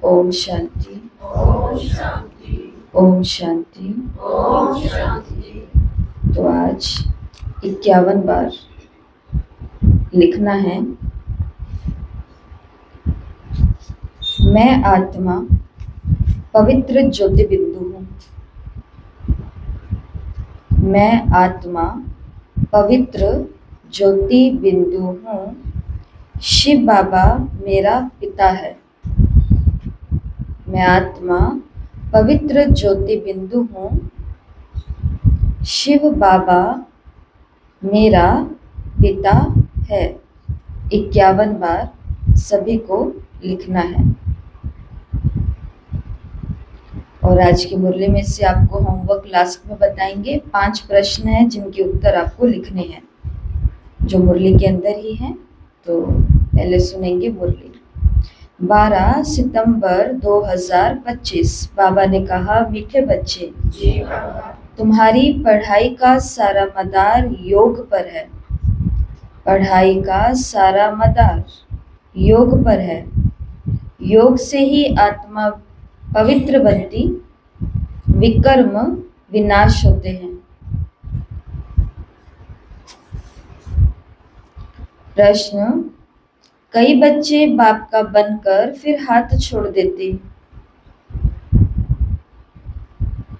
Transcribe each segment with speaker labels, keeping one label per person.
Speaker 1: ओम शांति,
Speaker 2: ओम शांति,
Speaker 1: ओम शांति।
Speaker 2: ओम शांति।
Speaker 1: तो आज 51 बार लिखना है, मैं आत्मा पवित्र ज्योति बिंदु हूँ। मैं आत्मा पवित्र ज्योति बिंदु हूँ। शिव बाबा मेरा पिता है। मैं आत्मा पवित्र ज्योति बिंदु हूँ। शिव बाबा मेरा पिता है। 51 बार सभी को लिखना है। और आज की मुरली में से आपको होमवर्क लास्ट में बताएंगे। 5 प्रश्न हैं जिनके उत्तर आपको लिखने हैं, जो मुरली के अंदर ही हैं। तो पहले सुनेंगे मुरली। 12 सितंबर 2025। बाबा ने कहा, मीठे बच्चे,
Speaker 2: जी बाबा।
Speaker 1: तुम्हारी पढ़ाई का सारा मदार योग पर है। पढ़ाई का सारा मदार योग पर है। योग से ही आत्मा पवित्र बनती, विकर्म विनाश होते हैं। प्रश्न, कई बच्चे बाप का बनकर फिर हाथ छोड़ देते।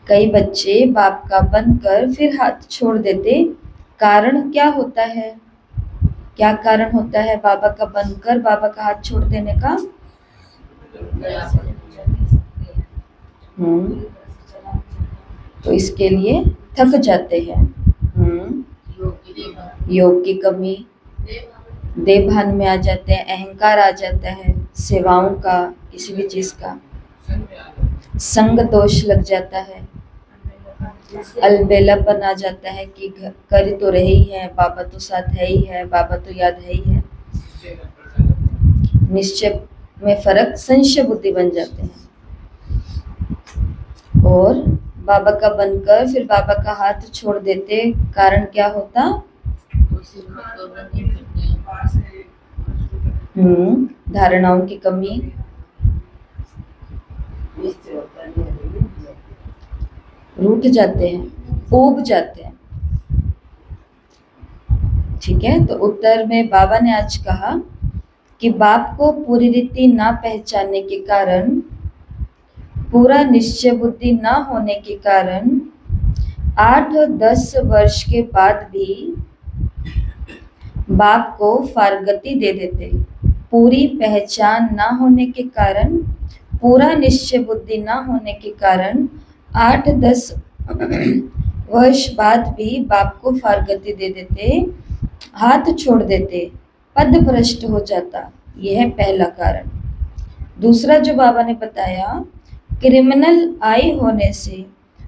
Speaker 1: कई बच्चे बाप का बनकर फिर हाथ छोड़ देते। कारण क्या होता है? क्या कारण होता है बाबा का बनकर बाबा का हाथ छोड़ देने का? तो इसके लिए थक जाते हैं। योग की कमी, देवभान में आ जाते हैं, अहंकार आ जाता है, सेवाओं का, किसी भी चीज का संग दोष लग जाता है, अलबेलापन आ जाता है कि कर तो रहे ही है, बाबा तो साथ है ही है, बाबा तो याद है ही है। निश्चय में फर्क, संशय बुद्धि बन जाते हैं। और बाबा का बनकर फिर बाबा का हाथ छोड़ देते। कारण क्या होता? धारणाओं की कमी, रूठ जाते हैं, ऊब जाते हैं। ठीक है, तो उत्तर में बाबा ने आज कहा कि बाप को पूरी रीति ना पहचानने के कारण, पूरा निश्चय बुद्धि ना होने के कारण 8-10 वर्ष के बाद भी बाप को फारगती दे देते। पूरी पहचान ना होने के कारण, पूरा निश्चय बुद्धि ना होने के कारण 8-10 वर्ष बाद भी बाप को फारगती दे देते, हाथ छोड़ देते, पद भ्रष्ट हो जाता। यह है पहला कारण। दूसरा जो बाबा ने बताया, क्रिमिनल आई होने से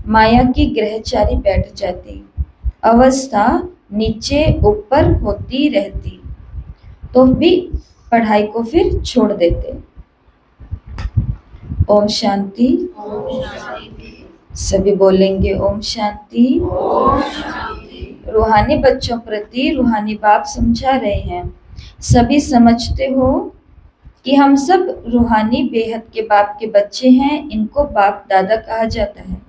Speaker 1: माया की ग्रहचारी बैठ जाती, अवस्था नीचे ऊपर होती रहती, तो भी पढ़ाई को फिर छोड़ देते। ओम शांति। सभी बोलेंगे ओम शांति।
Speaker 2: ओम शांति।
Speaker 1: रूहानी बच्चों प्रति रूहानी बाप समझा रहे हैं, सभी समझते हो कि हम सब रूहानी बेहद के बाप के बच्चे हैं। इनको बाप दादा कहा जाता है।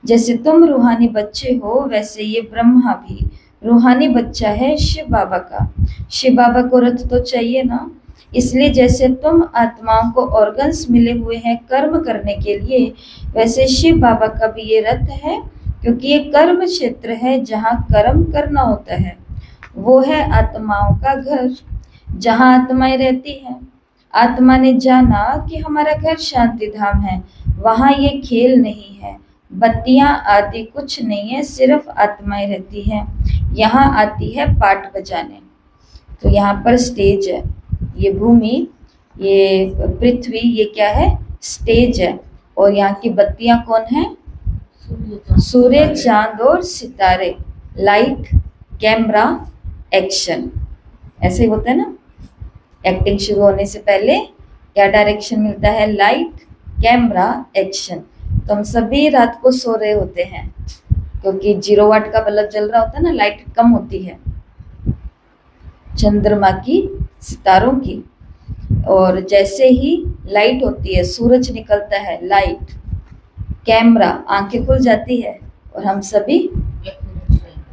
Speaker 1: जैसे तुम रूहानी बच्चे हो, वैसे ये ब्रह्मा भी रूहानी बच्चा है शिव बाबा का। शिव बाबा को रथ तो चाहिए ना, इसलिए जैसे तुम आत्माओं को ऑर्गन्स मिले हुए हैं कर्म करने के लिए, वैसे शिव बाबा का भी ये रथ है, क्योंकि ये कर्म क्षेत्र है जहाँ कर्म करना होता है। वो है आत्माओं का घर, जहाँ आत्माएं रहती हैं। आत्मा ने जाना कि हमारा घर शांति धाम है, वहाँ ये खेल नहीं है, बत्तियां आदि कुछ नहीं है, सिर्फ आत्माएं रहती हैं। यहाँ आती है पाठ बजाने। तो यहाँ पर स्टेज है, ये भूमि, ये पृथ्वी, ये क्या है? स्टेज है। और यहाँ की बत्तियां कौन है? सूर्य, चांद और सितारे। Light, camera, action. ऐसे ही होता है ना। एक्टिंग शुरू होने से पहले क्या डायरेक्शन मिलता है? Light, camera, action. तो हम सभी रात को सो रहे होते हैं, क्योंकि 0 वाट का बल्ब जल रहा होता है ना, लाइट कम होती है चंद्रमा की, सितारों की। और जैसे ही लाइट होती है, सूरज निकलता है, लाइट, कैमरा, आंखें खुल जाती है और हम सभी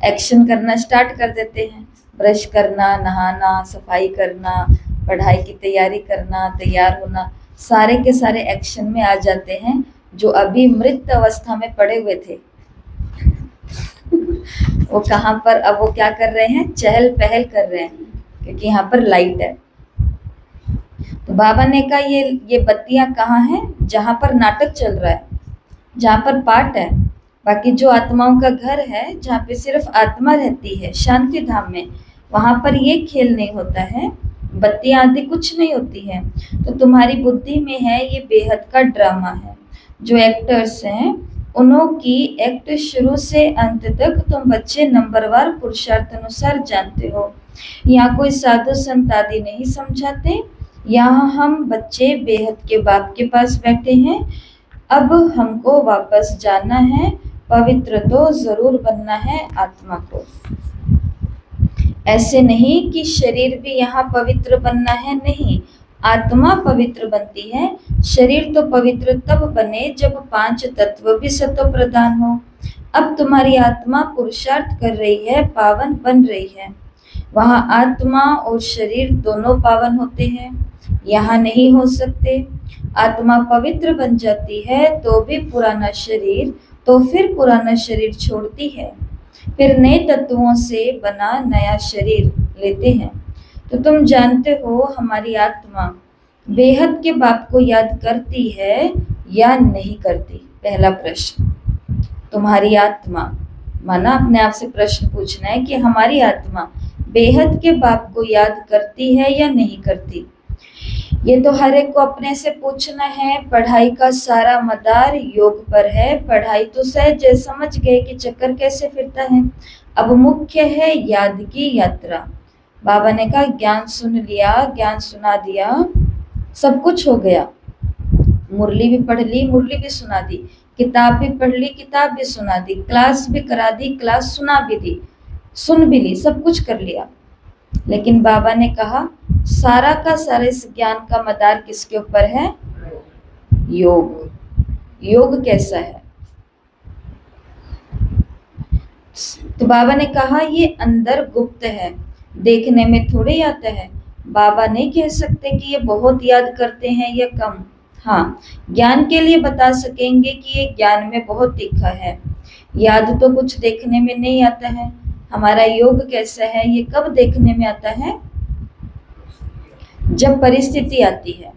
Speaker 1: एक्शन करना स्टार्ट कर देते हैं। ब्रश करना, नहाना, सफाई करना, पढ़ाई की तैयारी करना, तैयार होना, सारे के सारे एक्शन में आ जाते हैं जो अभी मृत अवस्था में पड़े हुए थे। वो कहाँ पर, अब वो क्या कर रहे हैं, चहल पहल कर रहे हैं, क्योंकि यहाँ पर लाइट है। तो बाबा ने कहा ये बत्तियां कहाँ हैं, जहाँ पर नाटक चल रहा है, जहाँ पर पाठ है। बाकी जो आत्माओं का घर है, जहाँ पे सिर्फ आत्मा रहती है, शांति धाम में, वहाँ पर ये खेल नहीं होता है, बत्तियां आदि कुछ नहीं होती है। तो तुम्हारी बुद्धि में है ये बेहद का ड्रामा है। जो एक्टर्स हैं उन्हों की एक्ट शुरू से अंत तक तुम बच्चे नंबरवार पुरुषार्थ अनुसार जानते हो। यहाँ कोई साधु संत आदि नहीं समझाते, यहाँ हम बच्चे बेहद के बाप के पास बैठे हैं। अब हमको वापस जाना है, पवित्र तो जरूर बनना है आत्मा को। ऐसे नहीं कि शरीर भी यहाँ पवित्र बनना है, नहीं, आत्मा पवित्र बनती है। शरीर तो पवित्र तब बने जब 5 तत्व भी सतो प्रधान हो। अब तुम्हारी आत्मा पुरुषार्थ कर रही है, पावन बन रही है। वहाँ आत्मा और शरीर दोनों पावन होते हैं, यहाँ नहीं हो सकते। आत्मा पवित्र बन जाती है तो भी पुराना शरीर, तो फिर पुराना शरीर छोड़ती है, फिर नए तत्वों से बना नया शरीर लेते हैं। तो तुम जानते हो हमारी आत्मा बेहद के बाप को याद करती है या नहीं करती? पहला प्रश्न, तुम्हारी आत्मा, माना अपने आप से प्रश्न पूछना है कि हमारी आत्मा बेहद के बाप को याद करती है या नहीं करती। ये तो हर एक को अपने से पूछना है। पढ़ाई का सारा मदार योग पर है। पढ़ाई तो सहज समझ गए कि चक्कर कैसे फिरता है। अब मुख्य है याद की यात्रा। बाबा ने कहा ज्ञान सुन लिया, ज्ञान सुना दिया, सब कुछ हो गया। मुरली भी पढ़ ली, मुरली भी सुना दी, किताब भी पढ़ ली, किताब भी सुना दी, क्लास भी करा दी, क्लास सुना भी दी, सुन भी ली, सब कुछ कर लिया। लेकिन बाबा ने कहा सारा का सारा इस ज्ञान का मदार किसके ऊपर है? योग। योग कैसा है? तो बाबा ने कहा ये अंदर गुप्त है, देखने में थोड़े आता है। बाबा नहीं कह सकते कि ये बहुत याद करते हैं या कम। हाँ, ज्ञान के लिए बता सकेंगे कि ये ज्ञान में बहुत तीखा है। याद तो कुछ देखने में नहीं आता है। हमारा योग कैसा है, ये कब देखने में आता है? जब परिस्थिति आती है,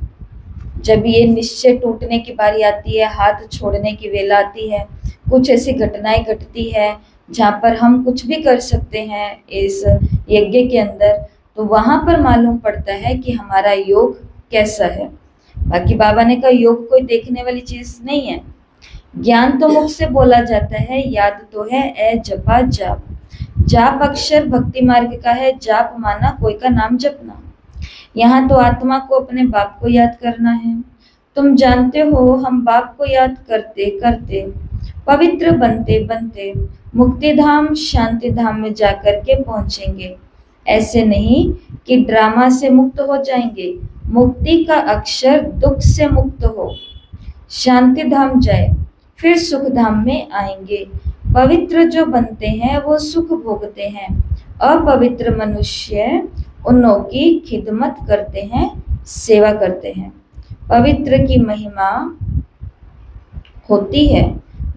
Speaker 1: जब ये निश्चय टूटने की बारी आती है, हाथ छोड़ने की वेला आती है, कुछ ऐसी घटनाएं घटती है जहाँ पर हम कुछ भी कर सकते हैं इस यज्ञ के अंदर, तो वहां पर मालूम पड़ता है कि हमारा योग कैसा है। बाकी बाबा ने कहा योग कोई देखने वाली चीज नहीं है। ज्ञान तो मुख से बोला जाता है, याद तो है ए जपा जाप। जाप अक्षर भक्ति मार्ग का है। जाप माना कोई का नाम जपना। यहाँ तो आत्मा को अपने बाप को याद करना है। तुम जानते हो हम बाप को याद करते करते पवित्र बनते बनते मुक्ति धाम शांति धाम में जाकर के पहुंचेंगे। ऐसे नहीं कि ड्रामा से मुक्त हो जाएंगे। मुक्ति का अक्षर दुख से मुक्त हो, शांति धाम जाए, फिर सुख धाम में आएंगे। पवित्र जो बनते हैं वो सुख भोगते हैं। अपवित्र मनुष्य उन्हों की खिदमत करते हैं, सेवा करते हैं। पवित्र की महिमा होती है,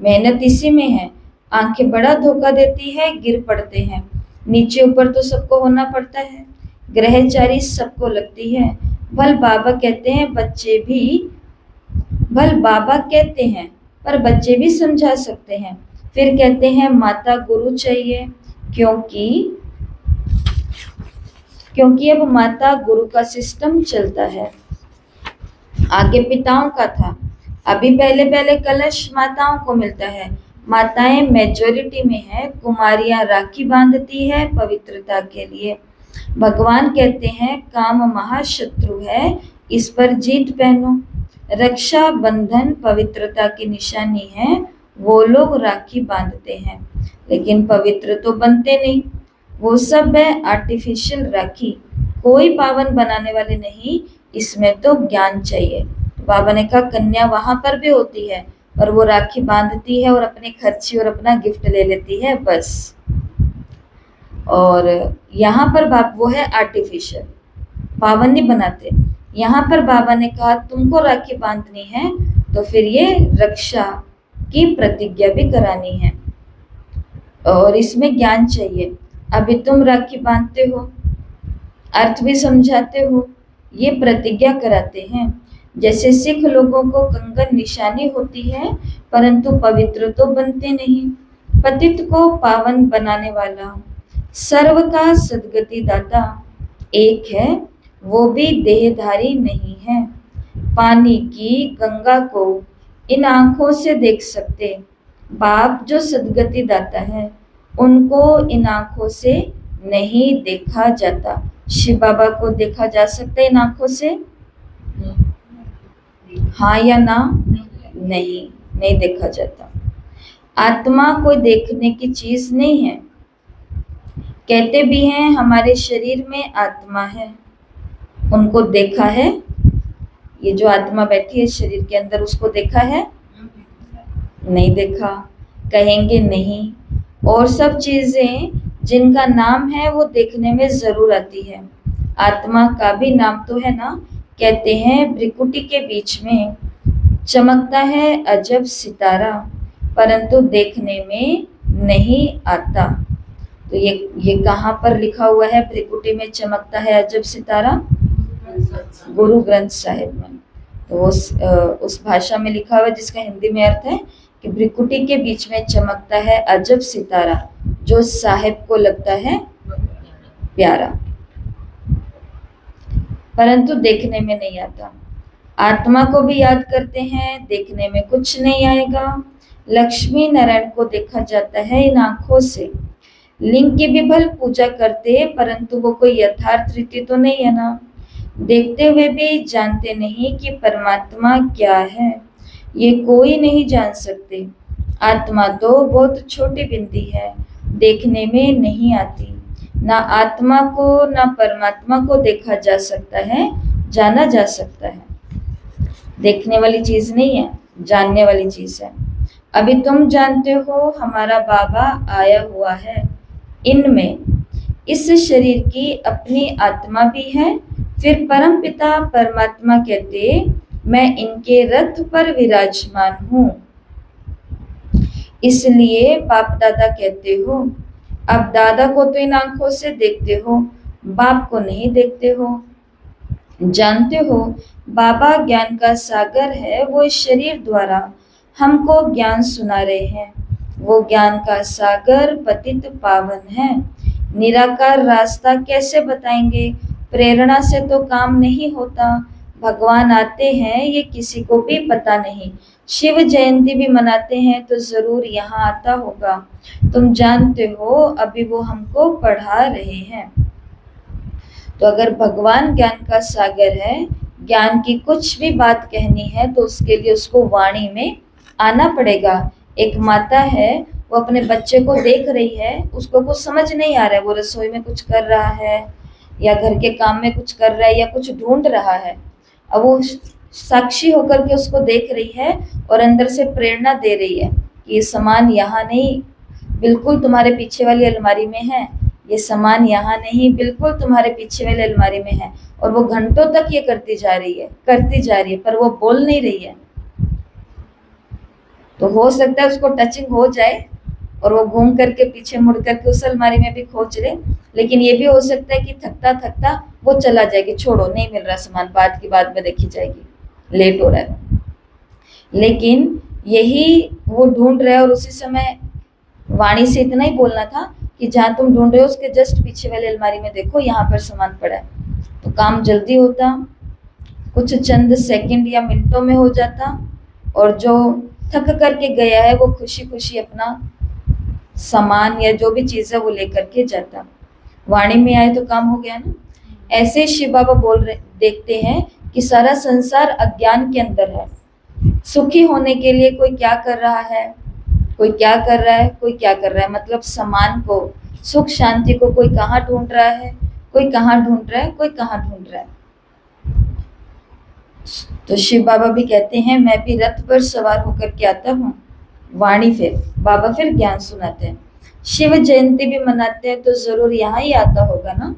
Speaker 1: मेहनत इसी में है। आंखें बड़ा धोखा देती है, गिर पड़ते हैं। नीचे ऊपर तो सबको होना पड़ता है। ग्रहचारी सबको लगती है। भल बाबा कहते हैं पर बच्चे भी समझा सकते हैं। फिर कहते हैं माता गुरु चाहिए, क्योंकि अब माता गुरु का सिस्टम चलता है। आगे पिताओं का था, अभी पहले कलश माताओं को मिलता है। माताएं मेजॉरिटी में है। कुमारियां राखी बांधती है पवित्रता के लिए। भगवान कहते हैं काम महाशत्रु है, इस पर जीत पहनो। रक्षा बंधन पवित्रता की निशानी है, वो लोग राखी बांधते हैं लेकिन पवित्र तो बनते नहीं। वो सब है आर्टिफिशियल राखी, कोई पावन बनाने वाले नहीं। इसमें तो ज्ञान चाहिए। बाबा ने कहा कन्या वहां पर भी होती है, और वो राखी बांधती है और अपनी खर्ची और अपना गिफ्ट ले लेती है बस। और यहाँ पर वो है आर्टिफिशियल, पावन नहीं बनाते। यहाँ पर बाबा ने कहा तुमको राखी बांधनी है तो फिर ये रक्षा की प्रतिज्ञा भी करानी है, और इसमें ज्ञान चाहिए। अभी तुम राखी बांधते हो, अर्थ भी समझाते हो, ये प्रतिज्ञा कराते हैं। जैसे सिख लोगों को कंगन निशानी होती है, परंतु पवित्र तो बनते नहीं। पतित को पावन बनाने वाला सर्व का सद्गति दाता एक है, वो भी देहधारी नहीं है। पानी की गंगा को इन आंखों से देख सकते, बाप जो सद्गति दाता है उनको इन आंखों से नहीं देखा जाता। शिव बाबा को देखा जा सकता है इन आंखों से? हाँ या ना? नहीं, नहीं देखा जाता। आत्मा कोई देखने की चीज नहीं है। कहते भी हैं हमारे शरीर में आत्मा है, उनको देखा है? ये जो आत्मा बैठी है शरीर के अंदर, उसको देखा है? नहीं देखा। कहेंगे नहीं। और सब चीजें जिनका नाम है वो देखने में जरूर आती है। आत्मा का भी नाम तो है ना। कहते हैं भ्रिकुटी के बीच में चमकता है अजब सितारा, परंतु देखने में नहीं आता। तो ये कहाँ पर लिखा हुआ है भ्रिकुटी में चमकता है अजब सितारा? गुरु ग्रंथ साहिब में। तो उस भाषा में लिखा हुआ है जिसका हिंदी में अर्थ है कि भ्रिकुटी के बीच में चमकता है अजब सितारा, जो साहिब को लगता है प्यारा, परंतु देखने में नहीं आता। आत्मा को भी याद करते हैं, देखने में कुछ नहीं आएगा। लक्ष्मी नारायण को देखा जाता है इन आंखों से। लिंग की भी भल पूजा करते, परंतु वो कोई यथार्थ रीति तो नहीं है ना। देखते हुए भी जानते नहीं कि परमात्मा क्या है, ये कोई नहीं जान सकते। आत्मा तो बहुत छोटी बिंदी है, देखने में नहीं आती। ना आत्मा को ना परमात्मा को देखा जा सकता है, जाना जा सकता है। देखने वाली चीज नहीं है, जानने वाली चीज है। अभी तुम जानते हो हमारा बाबा आया हुआ है, इनमें इस शरीर की अपनी आत्मा भी है। फिर परम पिता परमात्मा कहते मैं इनके रथ पर विराजमान हूँ, इसलिए बाप दादा कहते हो। अब दादा को तो इन आंखों से देखते हो, बाप को नहीं देखते हो। जानते हो बाबा ज्ञान का सागर है, वो इस शरीर द्वारा हमको ज्ञान सुना रहे हैं। वो ज्ञान का सागर पतित पावन है। निराकार रास्ता कैसे बताएंगे? प्रेरणा से तो काम नहीं होता। भगवान आते हैं ये किसी को भी पता नहीं। शिव जयंती भी मनाते हैं तो जरूर यहाँ आता होगा। तुम जानते हो अभी वो हमको पढ़ा रहे हैं। तो अगर भगवान ज्ञान का सागर है, ज्ञान की कुछ भी बात कहनी है तो उसके लिए उसको वाणी में आना पड़ेगा। एक माता है, वो अपने बच्चे को देख रही है, उसको कुछ समझ नहीं आ रहा है, वो रसोई में कुछ कर रहा है या घर के काम में कुछ कर रहा है या कुछ ढूंढ रहा है। अब वो साक्षी होकर के उसको देख रही है और अंदर से प्रेरणा दे रही है कि ये सामान यहाँ नहीं, बिल्कुल तुम्हारे पीछे वाली अलमारी में है। ये सामान यहाँ नहीं, बिल्कुल तुम्हारे पीछे वाली अलमारी में है। और वो घंटों तक ये करती जा रही है, पर वो बोल नहीं रही है। तो हो सकता है उसको टचिंग हो जाए और वो घूम करके पीछे मुड़ करके उस अलमारी में भी खोज ले, लेकिन ये भी हो सकता है कि थकता थकता वो चला जाएगी, छोड़ो नहीं मिल रहा सामान, बात की बात में देखी जाएगी, लेट हो रहा है। लेकिन यही वो ढूंढ रहा है और उसी समय वाणी से इतना ही बोलना था कि जहाँ तुम ढूंढ रहे हो उसके जस्ट पीछे वाली अलमारी में देखो, यहाँ पर सामान पड़ा है। तो काम जल्दी होता, कुछ चंद सेकंड या मिनटों में हो जाता, और जो थक करके गया है वो खुशी खुशी अपना सामान या जो भी चीज़ है वो लेकर के जाता। वाणी में आए तो काम हो गया ना। ऐसे शिव बाबा बोल रहे, देखते हैं कि सारा संसार अज्ञान के अंदर है। सुखी होने के लिए कोई क्या कर रहा है, कोई क्या कर रहा है, कोई क्या कर रहा है, मतलब समान को, सुख शांति को कोई कहाँ ढूंढ रहा है, कोई कहाँ ढूंढ रहा है, कोई कहाँ ढूंढ रहा है। तो शिव बाबा भी कहते हैं, मैं भी रथ पर सवार होकर के आता हूँ। वाणी फिर बाबा फिर ज्ञान सुनाते हैं। शिव जयंती भी मनाते हैं तो जरूर यहाँ ही आता होगा ना।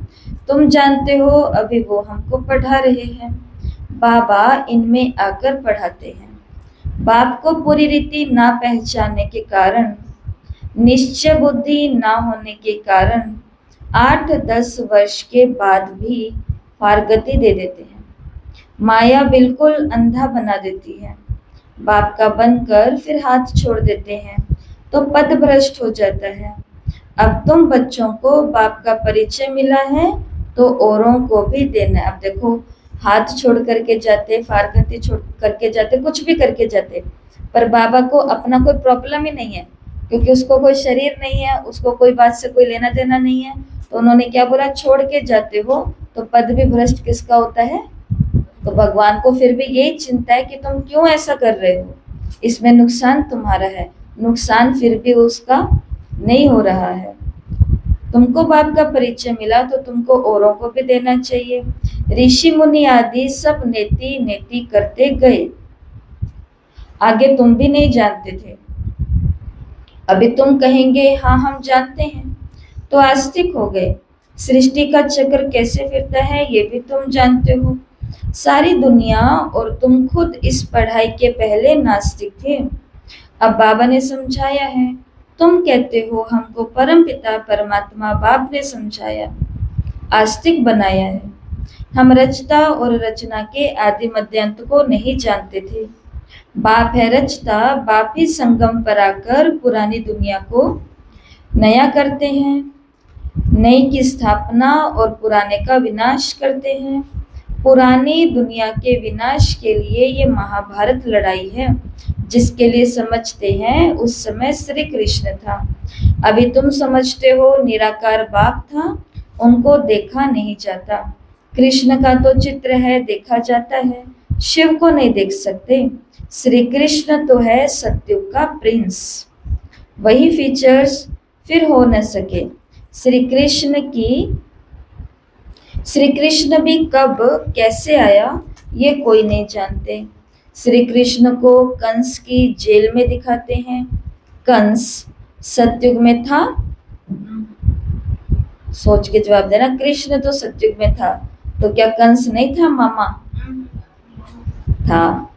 Speaker 1: तुम जानते हो अभी वो हमको पढ़ा रहे हैं। बाबा इनमें आकर पढ़ाते हैं। बाप को पूरी रीति ना पहचानने के कारण, निश्चय बुद्धि ना होने के कारण 8-10 वर्ष के बाद भी पारगति दे देते हैं। माया बिल्कुल अंधा बना देती है। बाप का बनकर फिर हाथ छोड़ देते हैं तो पद भ्रष्ट हो जाता है। अब तुम बच्चों को बाप का परिचय मिला है तो औरों को भी देना है। अब देखो, हाथ छोड़ करके जाते, फारगति छोड़ करके जाते, कुछ भी करके जाते, पर बाबा को अपना कोई प्रॉब्लम ही नहीं है, क्योंकि उसको कोई शरीर नहीं है, उसको कोई बात से कोई लेना देना नहीं है। तो उन्होंने क्या बोला, छोड़ के जाते हो तो पद भी भ्रष्ट किसका होता है। तो भगवान को फिर भी यही चिंता है कि तुम क्यों ऐसा कर रहे हो, इसमें नुकसान तुम्हारा है, नुकसान फिर भी उसका नहीं हो रहा है। तुमको बाप का परिचय मिला तो तुमको औरों को भी देना चाहिए। ऋषि मुनि आदि सब नेति नेति करते गए, आगे तुम भी नहीं जानते थे, अभी तुम कहेंगे हाँ हम जानते हैं, तो आस्तिक हो गए। सृष्टि का चक्र कैसे फिरता है ये भी तुम जानते हो। सारी दुनिया और तुम खुद इस पढ़ाई के पहले नास्तिक थे। अब बाबा ने समझाया है, तुम कहते हो हमको परम पिता परमात्मा बाप ने समझाया, आस्तिक बनाया है। हम रचता और रचना के आदि मध्यांत को नहीं जानते थे। बाप है रचता, बाप ही संगम पर आकर पुरानी दुनिया को नया करते हैं, नई की स्थापना और पुराने का विनाश करते हैं। पुरानी दुनिया के विनाश के लिए ये महाभारत लड़ाई है, जिसके लिए समझते हैं उस समय श्री कृष्ण था। अभी तुम समझते हो निराकार बाप था, उनको देखा नहीं जाता। कृष्ण का तो चित्र है, देखा जाता है, शिव को नहीं देख सकते। श्री कृष्ण तो है सत्युग का प्रिंस, वही फीचर्स फिर हो न सके। श्री कृष्ण भी कब कैसे आया ये कोई नहीं जानते। श्री कृष्ण को कंस की जेल में दिखाते हैं। कंस सतयुग में था, सोच के जवाब देना। कृष्ण तो सतयुग में था, तो क्या कंस नहीं था मामा? था।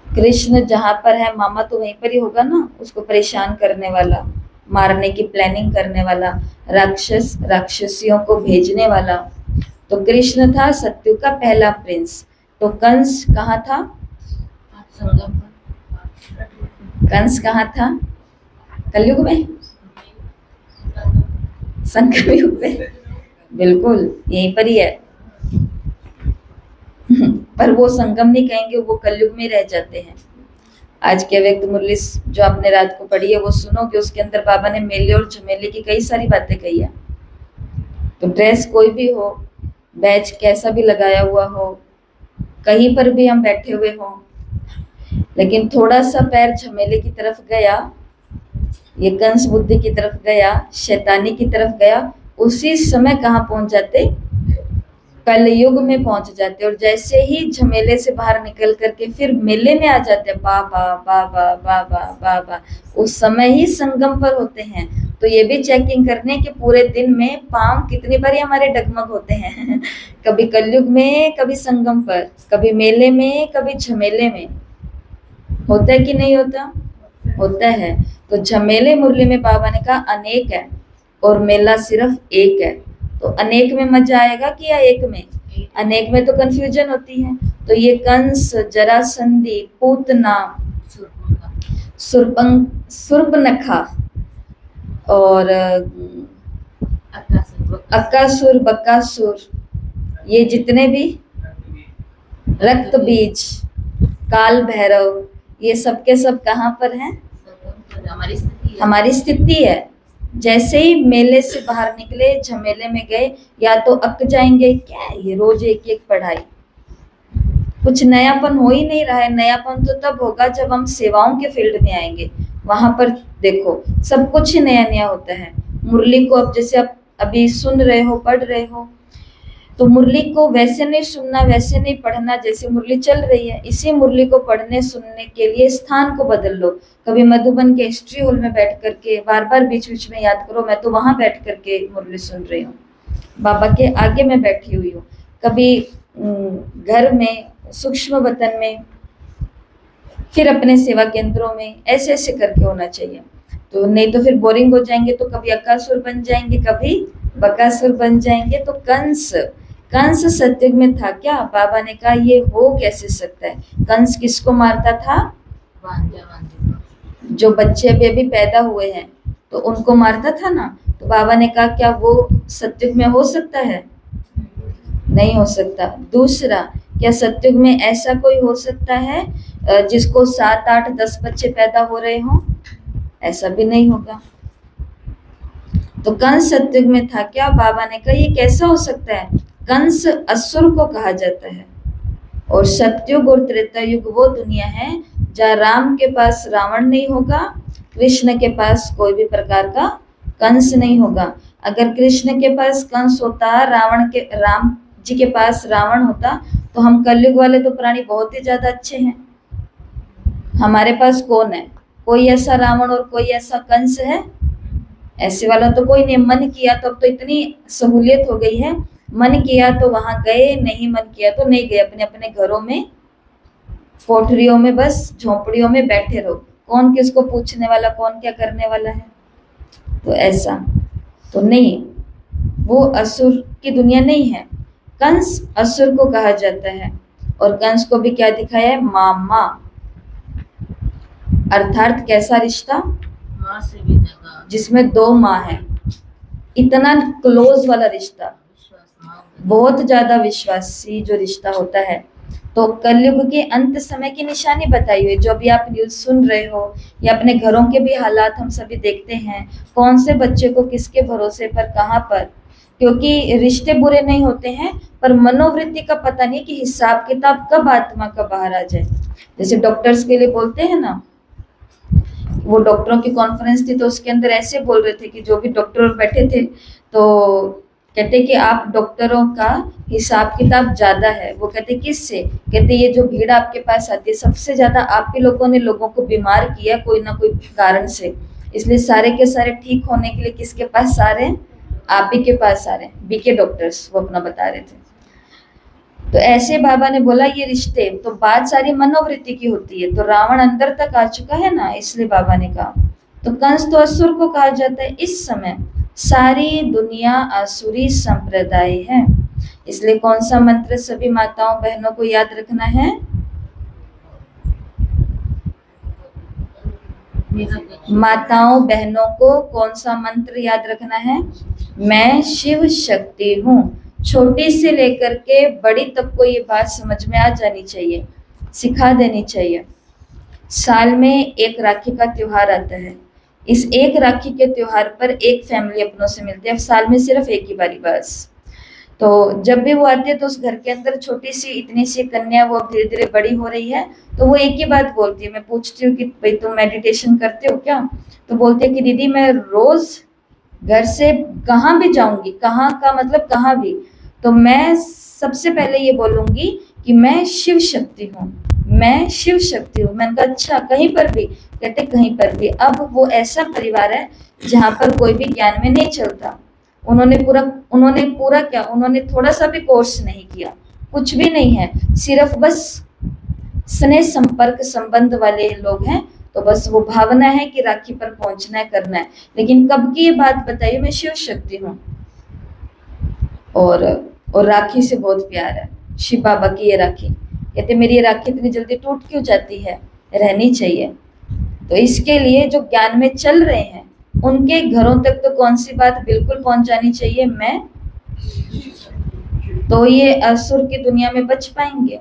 Speaker 1: कृष्ण जहां पर है मामा तो वहीं पर ही होगा ना, उसको परेशान करने वाला, मारने की प्लानिंग करने वाला, राक्षसियों को भेजने वाला। तो कृष्ण था सतयुग का पहला प्रिंस। तो कंस कहाँ था? कंस कहाँ था? कलयुग में, संगम युग में, बिल्कुल यहीं पर ही है। पर वो संगम नहीं कहेंगे, वो कलयुग में रह जाते हैं। आज के व्यक्त मुरली जो आपने रात को पढ़ी है वो सुनो कि उसके अंदर बाबा ने मेले और झमेले की कई सारी बातें कही है। तो ड्रेस कोई भी हो, बैच कैसा भी लगाया हुआ हो, कहीं पर भी हम बैठे हुए हों, लेकिन थोड़ा सा पैर झमेले की तरफ गया, ये कंस बुद्धि की तरफ गया, शैतानी की तरफ गया, उसी समय कहाँ पहुंच जाते? कलयुग में पहुंच जाते। और जैसे ही झमेले से बाहर निकल करके फिर मेले में आ जाते, बाबा बाबा बाबा बाबा, उस समय ही संगम पर होते हैं। तो ये भी चेकिंग करने के पूरे दिन में पांव कितनी बारी हमारे डगमग होते हैं कभी कलयुग में, कभी संगम पर, कभी मेले में, कभी झमेले में। होता है कि नहीं होता? होता है। तो झमेले मुरली में बाबा ने कहा अनेक है और मेला सिर्फ एक है। तो अनेक में मजा आएगा कि या एक में? अनेक में तो कंफ्यूजन होती है। तो ये कंस, जरासंधी, पूतना, सुर्पनखा और अक्कासुर, बक्कासुर, ये जितने भी, रक्त बीज, काल भैरव, ये सब के सब कहाँ पर हैं? हमारी स्थिति है। जैसे ही मेले से बाहर निकले, झमेले में गए, या तो अक जाएंगे, क्या ये रोज एक एक पढ़ाई, कुछ नयापन हो ही नहीं रहा है। नयापन तो तब होगा जब हम सेवाओं के फील्ड में आएंगे, वहां पर देखो सब कुछ ही नया नया होता है। मुरली को अब जैसे आप अभी सुन रहे हो, पढ़ रहे हो, तो मुरली को वैसे नहीं सुनना, वैसे नहीं पढ़ना जैसे मुरली चल रही है। इसी मुरली को पढ़ने सुनने के लिए स्थान को बदल लो। कभी मधुबन के हिस्ट्री हॉल में बैठ करके बार बार बीच बीच में याद करो, मैं तो वहां बैठ करके मुरली सुन रही हूँ, बाबा के आगे मैं बैठी हुई हूँ। कभी घर में, सूक्ष्म वतन में, फिर अपने सेवा केंद्रों में, ऐसे ऐसे करके होना चाहिए। तो नहीं तो फिर बोरिंग हो जाएंगे, तो कभी अकासुर बन जाएंगे, कभी बकासुर बन जाएंगे। तो कंस सत्युग में था क्या? बाबा ने कहा ये हो कैसे सकता है? कंस किसको मारता था? जो बच्चे बेबी पैदा हुए हैं तो उनको मारता था ना। तो बाबा ने कहा क्या वो सत्युग में हो सकता है? नहीं हो सकता। दूसरा, क्या सत्युग में ऐसा कोई हो सकता है जिसको 7, 8, 10 बच्चे पैदा हो रहे हों? ऐसा भी नहीं होगा। तो कंस सत्युग में था क्या? बाबा ने कहा ये कैसा हो सकता है? कंस असुर को कहा जाता है। और सत्युग और त्रेता युग वो दुनिया है जहाँ राम के पास रावण नहीं होगा, कृष्ण के पास कोई भी प्रकार का कंस नहीं होगा। अगर कृष्ण के पास कंस होता, राम जी के पास रावण होता, तो हम कलयुग वाले तो प्राणी बहुत ही ज्यादा अच्छे हैं। हमारे पास कौन है? कोई ऐसा रावण और कोई ऐसा कंस है? ऐसे वाला तो कोई नहीं। मन किया तो अब तो इतनी सहूलियत हो गई है, मन किया तो वहां गए, नहीं मन किया तो नहीं गए, अपने अपने घरों में, कोठरियों में, बस झोपड़ियों में बैठे रहो। कौन किसको पूछने वाला, कौन क्या करने वाला है? तो ऐसा तो नहीं, वो असुर की दुनिया नहीं है। कंस असुर को कहा जाता है। और कंस को भी क्या दिखाया है? मामा, अर्थात कैसा रिश्ता?
Speaker 2: माँ से भी ज्यादा
Speaker 1: जिसमें 2 माँ है, इतना क्लोज वाला रिश्ता, बहुत ज्यादा विश्वासी जो रिश्ता होता है। तो कलयुग के अंत समय की निशानी बताई हुई, जो भी आप न्यूज सुन रहे हो या अपने घरों के भी हालात हम सभी देखते हैं, कौन से बच्चे को किसके भरोसे पर, कहाँ पर। क्योंकि रिश्ते बुरे नहीं होते हैं, पर मनोवृत्ति का पता नहीं कि हिसाब किताब कब आत्मा का बाहर आ जाए। जैसे डॉक्टर्स के लिए बोलते हैं ना, वो डॉक्टरों की कॉन्फ्रेंस थी तो उसके अंदर ऐसे बोल रहे थे कि जो भी डॉक्टर बैठे थे तो कहते कि आप डॉक्टरों का हिसाब किताब ज्यादा है। वो कहते किससे? कहते ये जो भीड़ आपके पास आती है सबसे ज्यादा आप ही लोगों ने लोगों को बीमार किया कोई ना कोई कारण से, इसलिए सारे के सारे ठीक होने के लिए किसके पास आ रहे हैं? आप ही के पास आ रहे हैं। बीके डॉक्टर्स वो अपना बता रहे थे। तो ऐसे बाबा ने बोला ये रिश्ते, तो बात सारी मनोवृत्ति की होती है। तो रावण अंदर तक आ चुका है ना, इसलिए बाबा ने कहा। तो कंस तो असुर को कहा जाता है। इस समय सारी दुनिया आसुरी संप्रदाय है। इसलिए कौन सा मंत्र सभी माताओं बहनों को याद रखना है? माताओं बहनों को कौन सा मंत्र याद रखना है? मैं शिव शक्ति हूँ। छोटी से लेकर के बड़ी तक को ये बात समझ में आ जानी चाहिए, सिखा देनी चाहिए। साल में एक राखी का त्योहार आता है। इस एक राखी के त्योहार पर एक फैमिली अपनों से मिलती है। साल में सिर्फ एक ही बारी बस। तो जब भी वो आती है तो उस घर के अंदर छोटी सी इतनी सी कन्या, वो अब धीरे धीरे बड़ी हो रही है, तो वो एक ही बात बोलती है। मैं पूछती हूँ कि भाई तुम मेडिटेशन करते हो क्या? तो बोलती है कि दीदी मैं रोज घर से कहाँ भी जाऊंगी, कहाँ का मतलब कहाँ भी, तो मैं सबसे पहले ये बोलूंगी कि मैं शिव शक्ति हूँ, मैं शिव शक्ति हूँ। मैंने कहा अच्छा कहीं पर भी? कहते कहीं पर भी। अब वो ऐसा परिवार है जहाँ पर कोई भी ज्ञान में नहीं चलता। उन्होंने पूरा क्या, उन्होंने थोड़ा सा भी कोर्स नहीं किया, कुछ भी नहीं है, सिर्फ बस स्नेह संपर्क संबंध वाले लोग हैं। तो बस वो भावना है कि राखी पर पहुंचना है, करना है। लेकिन कब की ये बात बताइए, मैं शिव शक्ति हूँ और राखी से बहुत प्यार है। शिव बाबा की ये राखी, कहते मेरी ये राखी इतनी जल्दी टूट क्यों जाती है, रहनी चाहिए। तो इसके लिए जो ज्ञान में चल रहे हैं उनके घरों तक तो कौन सी बात बिल्कुल पहुंच जानी चाहिए, मैं, तो ये असुर की दुनिया में बच पाएंगे।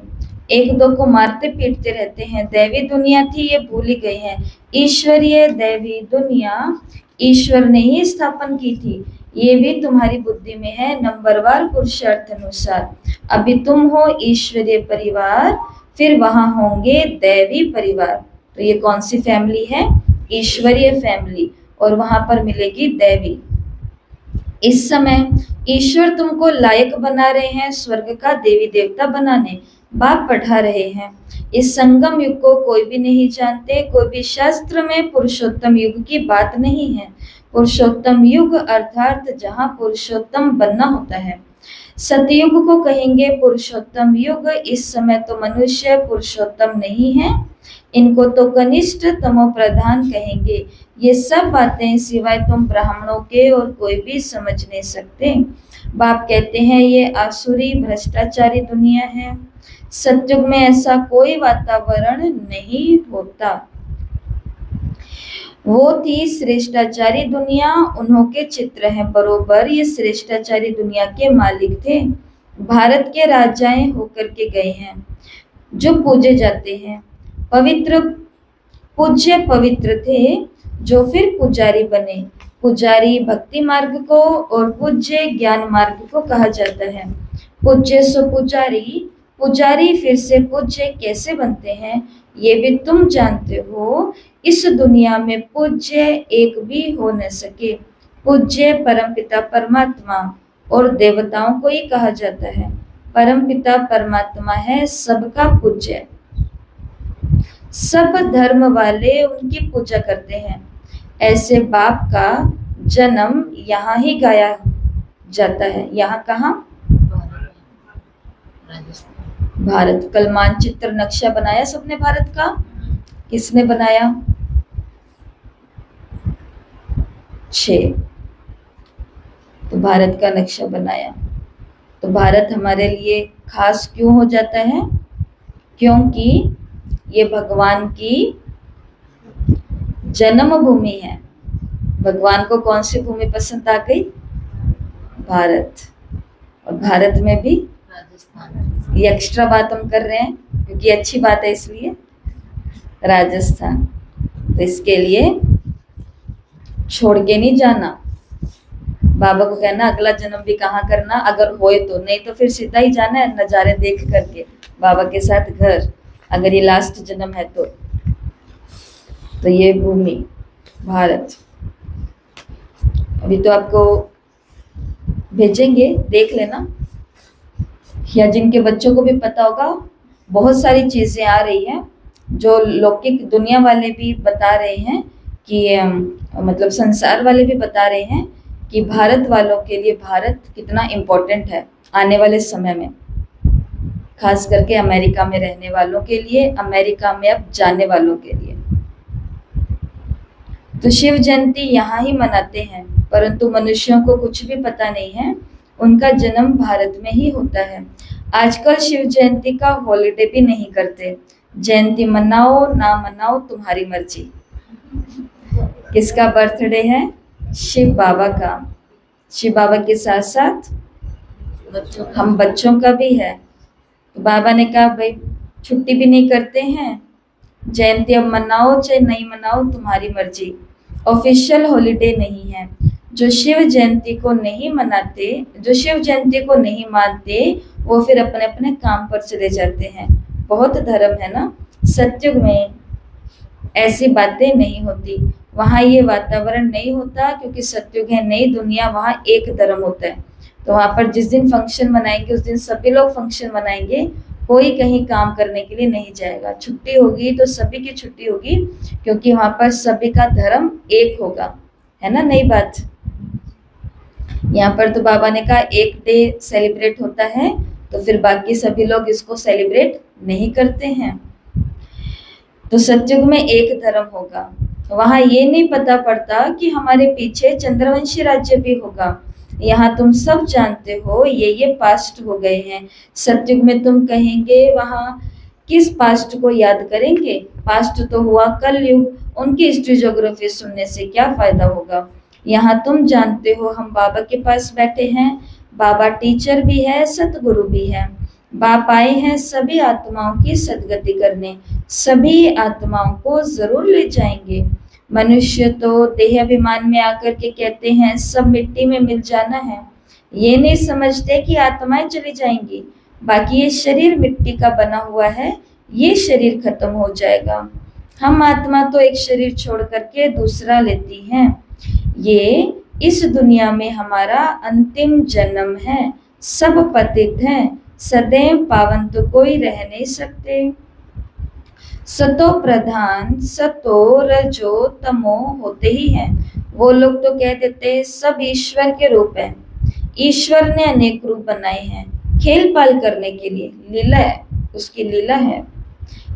Speaker 1: एक दो को मारते पीटते रहते हैं। दैवी दुनिया थी ये भूल ही गए हैं। ईश्वरीय दैवी दुनिया ईश्वर ने ही स्थापन की थी, ये भी तुम्हारी बुद्धि में है नंबरवार पुरुषार्थ अनुसार। अभी तुम हो ईश्वरीय परिवार, फिर वहां होंगे दैवी परिवार। तो ये कौन सी फैमिली है? ईश्वरीय फैमिली, और वहां पर मिलेगी दैवी। इस समय ईश्वर तुमको लायक बना रहे हैं स्वर्ग का देवी देवता बनाने, बाप पढ़ा रहे हैं। इस संगम युग को कोई भी नहीं जानते, कोई भी शास्त्र में पुरुषोत्तम युग की बात नहीं है। पुरुषोत्तम युग अर्थात जहाँ पुरुषोत्तम बनना होता है। सतयुग को कहेंगे पुरुषोत्तम युग। इस समय तो मनुष्य पुरुषोत्तम नहीं है, इनको तो कनिष्ठ तमो प्रधान कहेंगे। ये सब बातें सिवाय तुम ब्राह्मणों के और कोई भी समझ नहीं सकते। बाप कहते हैं ये आसुरी भ्रष्टाचारी दुनिया है। सतयुग में ऐसा कोई वातावरण नहीं होता। वो थी श्रेष्ठाचारी दुनिया, उन्हों के चित्र हैं बरोबर। ये श्रेष्ठाचारी दुनिया के मालिक थे, भारत के राजाएं होकर के गए हैं, जो पूजे जाते हैं। पवित्र पूज्य पवित्र थे, जो फिर पुजारी बने। पुजारी भक्ति मार्ग को और पूज्य ज्ञान मार्ग को कहा जाता है। पूज्य सो पुजारी, पुजारी फिर से पूज्य कैसे बनते हैं ये भी तुम जानते हो। इस दुनिया में पूज्य एक भी हो न सके। पूज्य परमपिता परमात्मा और देवताओं को ही कहा जाता है। परमपिता परमात्मा है सबका पूज्य। सब धर्म वाले उनकी पूजा करते हैं। ऐसे बाप का जन्म यहाँ ही गाया जाता है। यहाँ कहाँ?
Speaker 2: राजस्थान।
Speaker 1: भारत। कल मानचित्र नक्शा बनाया सबने भारत का, किसने बनाया? 6। तो भारत का नक्शा बनाया। तो भारत हमारे लिए खास क्यों हो जाता है? क्योंकि ये भगवान की जन्म भूमि है। भगवान को कौन सी भूमि पसंद आ गई? भारत। और भारत में भी
Speaker 2: राजस्थान।
Speaker 1: ये एक्स्ट्रा बात हम कर रहे हैं क्योंकि अच्छी बात है, इसलिए राजस्थान। तो इसके लिए छोड़ के नहीं जाना। बाबा को कहना अगला जन्म भी कहाँ करना, अगर होए तो, नहीं तो फिर सीधा ही जाना है नज़ारे देख करके बाबा के साथ घर, अगर ये लास्ट जन्म है तो। ये भूमि भारत। अभी तो आपको भेजेंगे, देख लेना, या जिनके बच्चों को भी पता होगा, बहुत सारी चीज़ें आ रही हैं जो लौकिक दुनिया वाले भी बता रहे हैं कि मतलब संसार वाले भी बता रहे हैं कि भारत वालों के लिए भारत कितना इम्पोर्टेंट है आने वाले समय में, खास करके अमेरिका में रहने वालों के लिए, अमेरिका में अब जाने वालों के लिए। तो शिव जयंती यहाँ ही मनाते हैं, परंतु मनुष्यों को कुछ भी पता नहीं है उनका जन्म भारत में ही होता है। आजकल शिव जयंती का हॉलिडे भी नहीं करते। जयंती मनाओ ना मनाओ तुम्हारी मर्जी। किसका बर्थडे है? शिव बाबा का। शिव बाबा के साथ साथ हम बच्चों का भी है। तो बाबा ने कहा भाई छुट्टी भी नहीं करते हैं, जयंती अब मनाओ चाहे नहीं मनाओ तुम्हारी मर्जी, ऑफिशियल हॉलिडे नहीं है। जो शिव जयंती को नहीं मनाते, जो शिव जयंती को नहीं मानते, वो फिर अपने अपने काम पर चले जाते हैं। बहुत धर्म है ना। सतयुग में ऐसी बातें नहीं होती, वहाँ ये वातावरण नहीं होता, क्योंकि सतयुग है नई दुनिया, वहाँ एक धर्म होता है। तो वहाँ पर जिस दिन फंक्शन मनाएंगे उस दिन सभी लोग फंक्शन मनाएंगे, कोई कहीं काम करने के लिए नहीं जाएगा। छुट्टी होगी तो सभी की छुट्टी होगी, क्योंकि वहाँ पर सभी का धर्म एक होगा, है ना। नई बात। यहाँ पर तो बाबा ने कहा एक डे सेलिब्रेट होता है, तो फिर बाकी सभी लोग इसको सेलिब्रेट नहीं करते हैं। तो सतयुग में एक धर्म होगा। वहाँ ये नहीं पता पड़ता कि हमारे पीछे चंद्रवंशी राज्य भी होगा। यहाँ तुम सब जानते हो ये पास्ट हो गए हैं। सतयुग में तुम कहेंगे वहाँ किस पास्ट को याद करेंगे? पास्ट तो हुआ कलयुग, उनकी हिस्ट्री ज्योग्राफी सुनने से क्या फायदा होगा। यहाँ तुम जानते हो हम बाबा के पास बैठे हैं, बाबा टीचर भी है, सतगुरु भी है। बाप आए हैं सभी आत्माओं की सदगति करने, सभी आत्माओं को जरूर ले जाएंगे। मनुष्य तो देह अभिमान में आकर के कहते हैं सब मिट्टी में मिल जाना है, ये नहीं समझते कि आत्माएं चली जाएंगी। बाकी ये शरीर मिट्टी का बना हुआ है, ये शरीर खत्म हो जाएगा। हम आत्मा तो एक शरीर छोड़ करके दूसरा लेती हैं। ये इस दुनिया में हमारा अंतिम जन्म है, सब पतित हैं, सदैव पावन तो कोई रह नहीं सकते। सतो प्रधान सतो रजो तमो होते ही हैं। वो लोग तो कह देते हैं सब ईश्वर के रूप हैं, ईश्वर ने अनेक रूप बनाए हैं खेल पाल करने के लिए, लीला है, उसकी लीला है।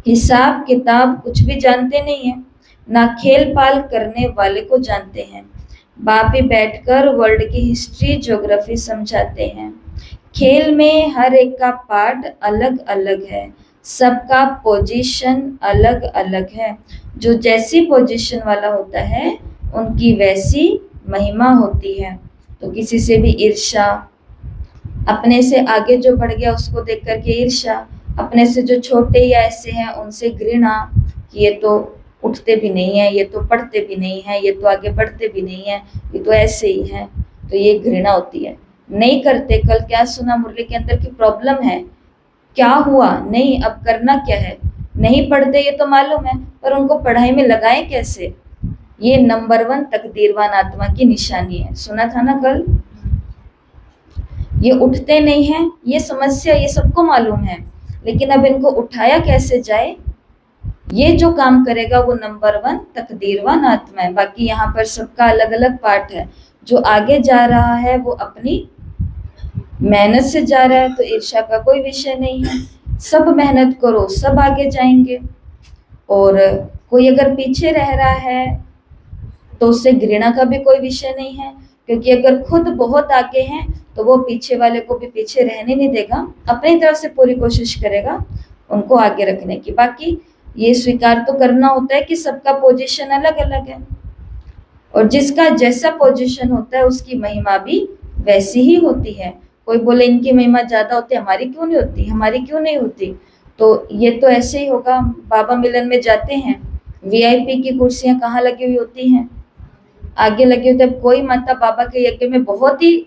Speaker 1: हिसाब किताब कुछ भी जानते नहीं है, ना खेल पाल करने वाले को जानते हैं। बाप ही बैठकर वर्ल्ड की हिस्ट्री ज्योग्राफी समझाते हैं। खेल में हर एक का पार्ट अलग अलग है, सबका पोजीशन अलग अलग है। जो जैसी पोजीशन वाला होता है उनकी वैसी महिमा होती है। तो किसी से भी ईर्ष्या, अपने से आगे जो बढ़ गया उसको देख करके ईर्ष्या, अपने से जो छोटे या ऐसे हैं उनसे घृणा, ये तो उठते भी नहीं है, ये तो पढ़ते भी नहीं है, ये तो आगे बढ़ते भी नहीं है, ये तो ऐसे ही है, तो ये घृणा होती है। नहीं करते, कल क्या सुना मुरली के अंदर की प्रॉब्लम है, क्या हुआ, नहीं अब करना क्या है, नहीं पढ़ते ये तो मालूम है, पर उनको पढ़ाई में लगाए कैसे, ये नंबर 1 तकदीरवान आत्मा की निशानी है। सुना था ना कल, ये उठते नहीं हैं, ये समस्या, ये सबको मालूम है, लेकिन अब इनको उठाया कैसे जाए, ये जो काम करेगा वो नंबर 1 तकदीरवान आत्मा है। बाकी यहाँ पर सबका अलग अलग पार्ट है। जो आगे जा रहा है वो अपनी मेहनत से जा रहा है, तो ईर्ष्या का कोई विषय नहीं है। सब मेहनत करो, सब आगे जाएंगे। और कोई अगर पीछे रह रहा है तो उससे घृणा का भी कोई विषय नहीं है, क्योंकि अगर खुद बहुत आगे हैं तो वो पीछे वाले को भी पीछे रहने नहीं देगा, अपनी तरफ से पूरी कोशिश करेगा उनको आगे रखने की। बाकी ये स्वीकार तो करना होता है कि सबका पोजीशन अलग अलग है, और जिसका जैसा पोजीशन होता है उसकी महिमा भी वैसी ही होती है। कोई बोले इनकी महिमा ज्यादा होती है, हमारी क्यों नहीं होती, हमारी क्यों नहीं होती, तो ये तो ऐसे ही होगा। बाबा मिलन में जाते हैं, वीआईपी की कुर्सियां कहाँ लगी हुई होती हैं, आगे लगी होती है। कोई माता बाबा के यज्ञ में बहुत ही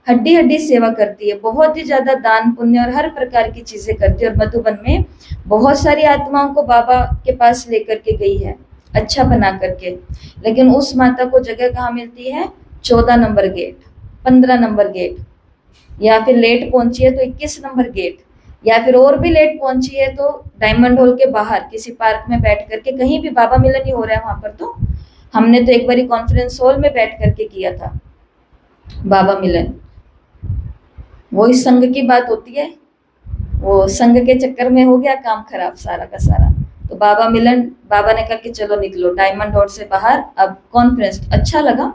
Speaker 1: हड्डी हड्डी सेवा करती है, बहुत ही ज्यादा दान पुण्य और हर प्रकार की चीजें करती है, और मधुबन में बहुत सारी आत्माओं को बाबा के पास लेकर के गई है अच्छा बना करके। लेकिन उस माता को जगह कहाँ मिलती है, 14 नंबर गेट, 15 नंबर गेट, या फिर लेट पहुंची है तो 21 नंबर गेट, या फिर और भी लेट पहुंची है तो डायमंड हॉल के बाहर किसी पार्क में बैठ करके, कहीं भी बाबा मिलन ही हो रहा है वहां पर। तो हमने तो एक बारी कॉन्फ्रेंस हॉल में बैठ करके किया था बाबा मिलन। वो इस संघ की बात होती है, वो संघ के चक्कर में हो गया काम खराब सारा का सारा। तो बाबा मिलन, बाबा ने कहा कि चलो निकलो डायमंड हॉल से बाहर, अब कॉन्फ्रेंस। अच्छा लगा,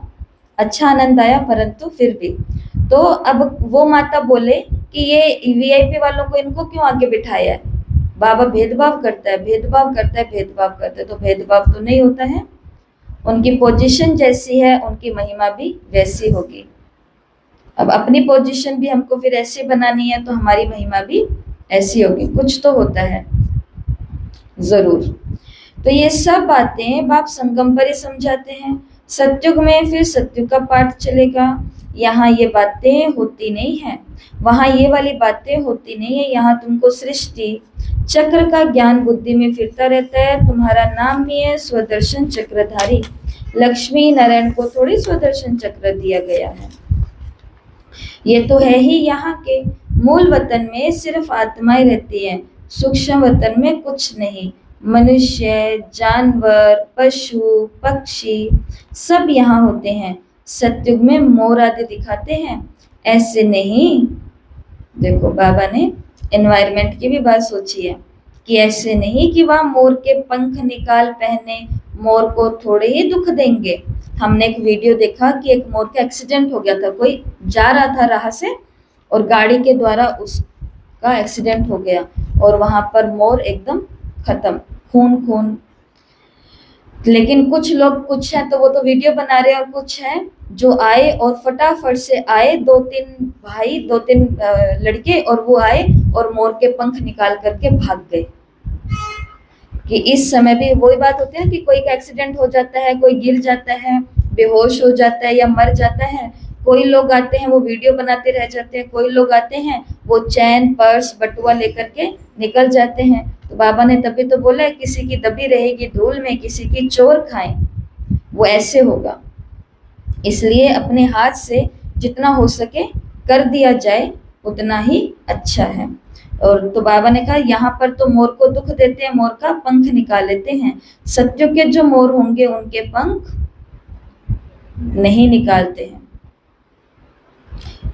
Speaker 1: अच्छा आनंद आया, परंतु फिर भी तो अब वो माता बोले कि ये वीआईपी वालों को इनको क्यों आगे बिठाया है, बाबा भेदभाव करता है, भेदभाव करता है, भेदभाव करता है। तो भेदभाव तो नहीं होता है, उनकी पोजीशन जैसी है उनकी महिमा भी वैसी होगी। अब अपनी पोजीशन भी हमको फिर ऐसी बनानी है तो हमारी महिमा भी ऐसी होगी, कुछ तो होता है जरूर। तो ये सब बातें बाप संगम पर ही समझाते हैं। सत्युग में फिर सत्युग का पाठ चलेगा, यहाँ ये बातें होती नहीं है, वहाँ ये वाली बातें होती नहीं है। यहाँ तुमको सृष्टि चक्र का ज्ञान बुद्धि में फिरता रहता है। तुम्हारा नाम ही है स्वदर्शन चक्रधारी। लक्ष्मी नारायण को थोड़ी स्वदर्शन चक्र दिया गया है, ये तो है ही यहाँ के मूल वतन में सिर्फ आत्माएं रहती हैं, सूक्ष्म वतन में कुछ नहीं। मनुष्य, जानवर, पशु, पक्षी सब यहाँ होते हैं। सत्युग में मोर आदि दिखाते हैं, ऐसे नहीं। देखो बाबा ने एनवायरमेंट की भी बात सोची है कि ऐसे नहीं कि वहाँ मोर के पंख निकाल पहने मोर को थोड़े ही दुख देंगे। हमने एक वीडियो देखा कि एक मोर का एक्सीडेंट हो गया था, कोई जा रहा था राह से और गाड़ी के द्वारा उसका एक्सीडेंट हो गया, और वहां पर मोर एकदम खत्म, खून खून। लेकिन कुछ लोग, कुछ हैं तो वो तो वीडियो बना रहे हैं, और कुछ हैं जो आए और फटाफट से आए, 2-3 भाई, 2-3 लड़के, और वो आए और मोर के पंख निकाल करके भाग गए। कि इस समय भी वही बात होती है कि कोई का एक्सीडेंट हो जाता है, कोई गिर जाता है, बेहोश हो जाता है या मर जाता है, कोई लोग आते हैं वो वीडियो बनाते रह जाते हैं, कोई लोग आते हैं वो चैन, पर्स, बटुआ लेकर के निकल जाते हैं। तो बाबा ने तभी तो बोला है, किसी की दबी रहेगी धूल में, किसी की चोर खाएं, वो ऐसे होगा। इसलिए अपने हाथ से जितना हो सके कर दिया जाए उतना ही अच्छा है। और तो बाबा ने कहा यहाँ पर तो मोर को दुख देते हैं, मोर का पंख निकाल लेते हैं, सत्य के जो मोर होंगे उनके पंख नहीं निकालते हैं।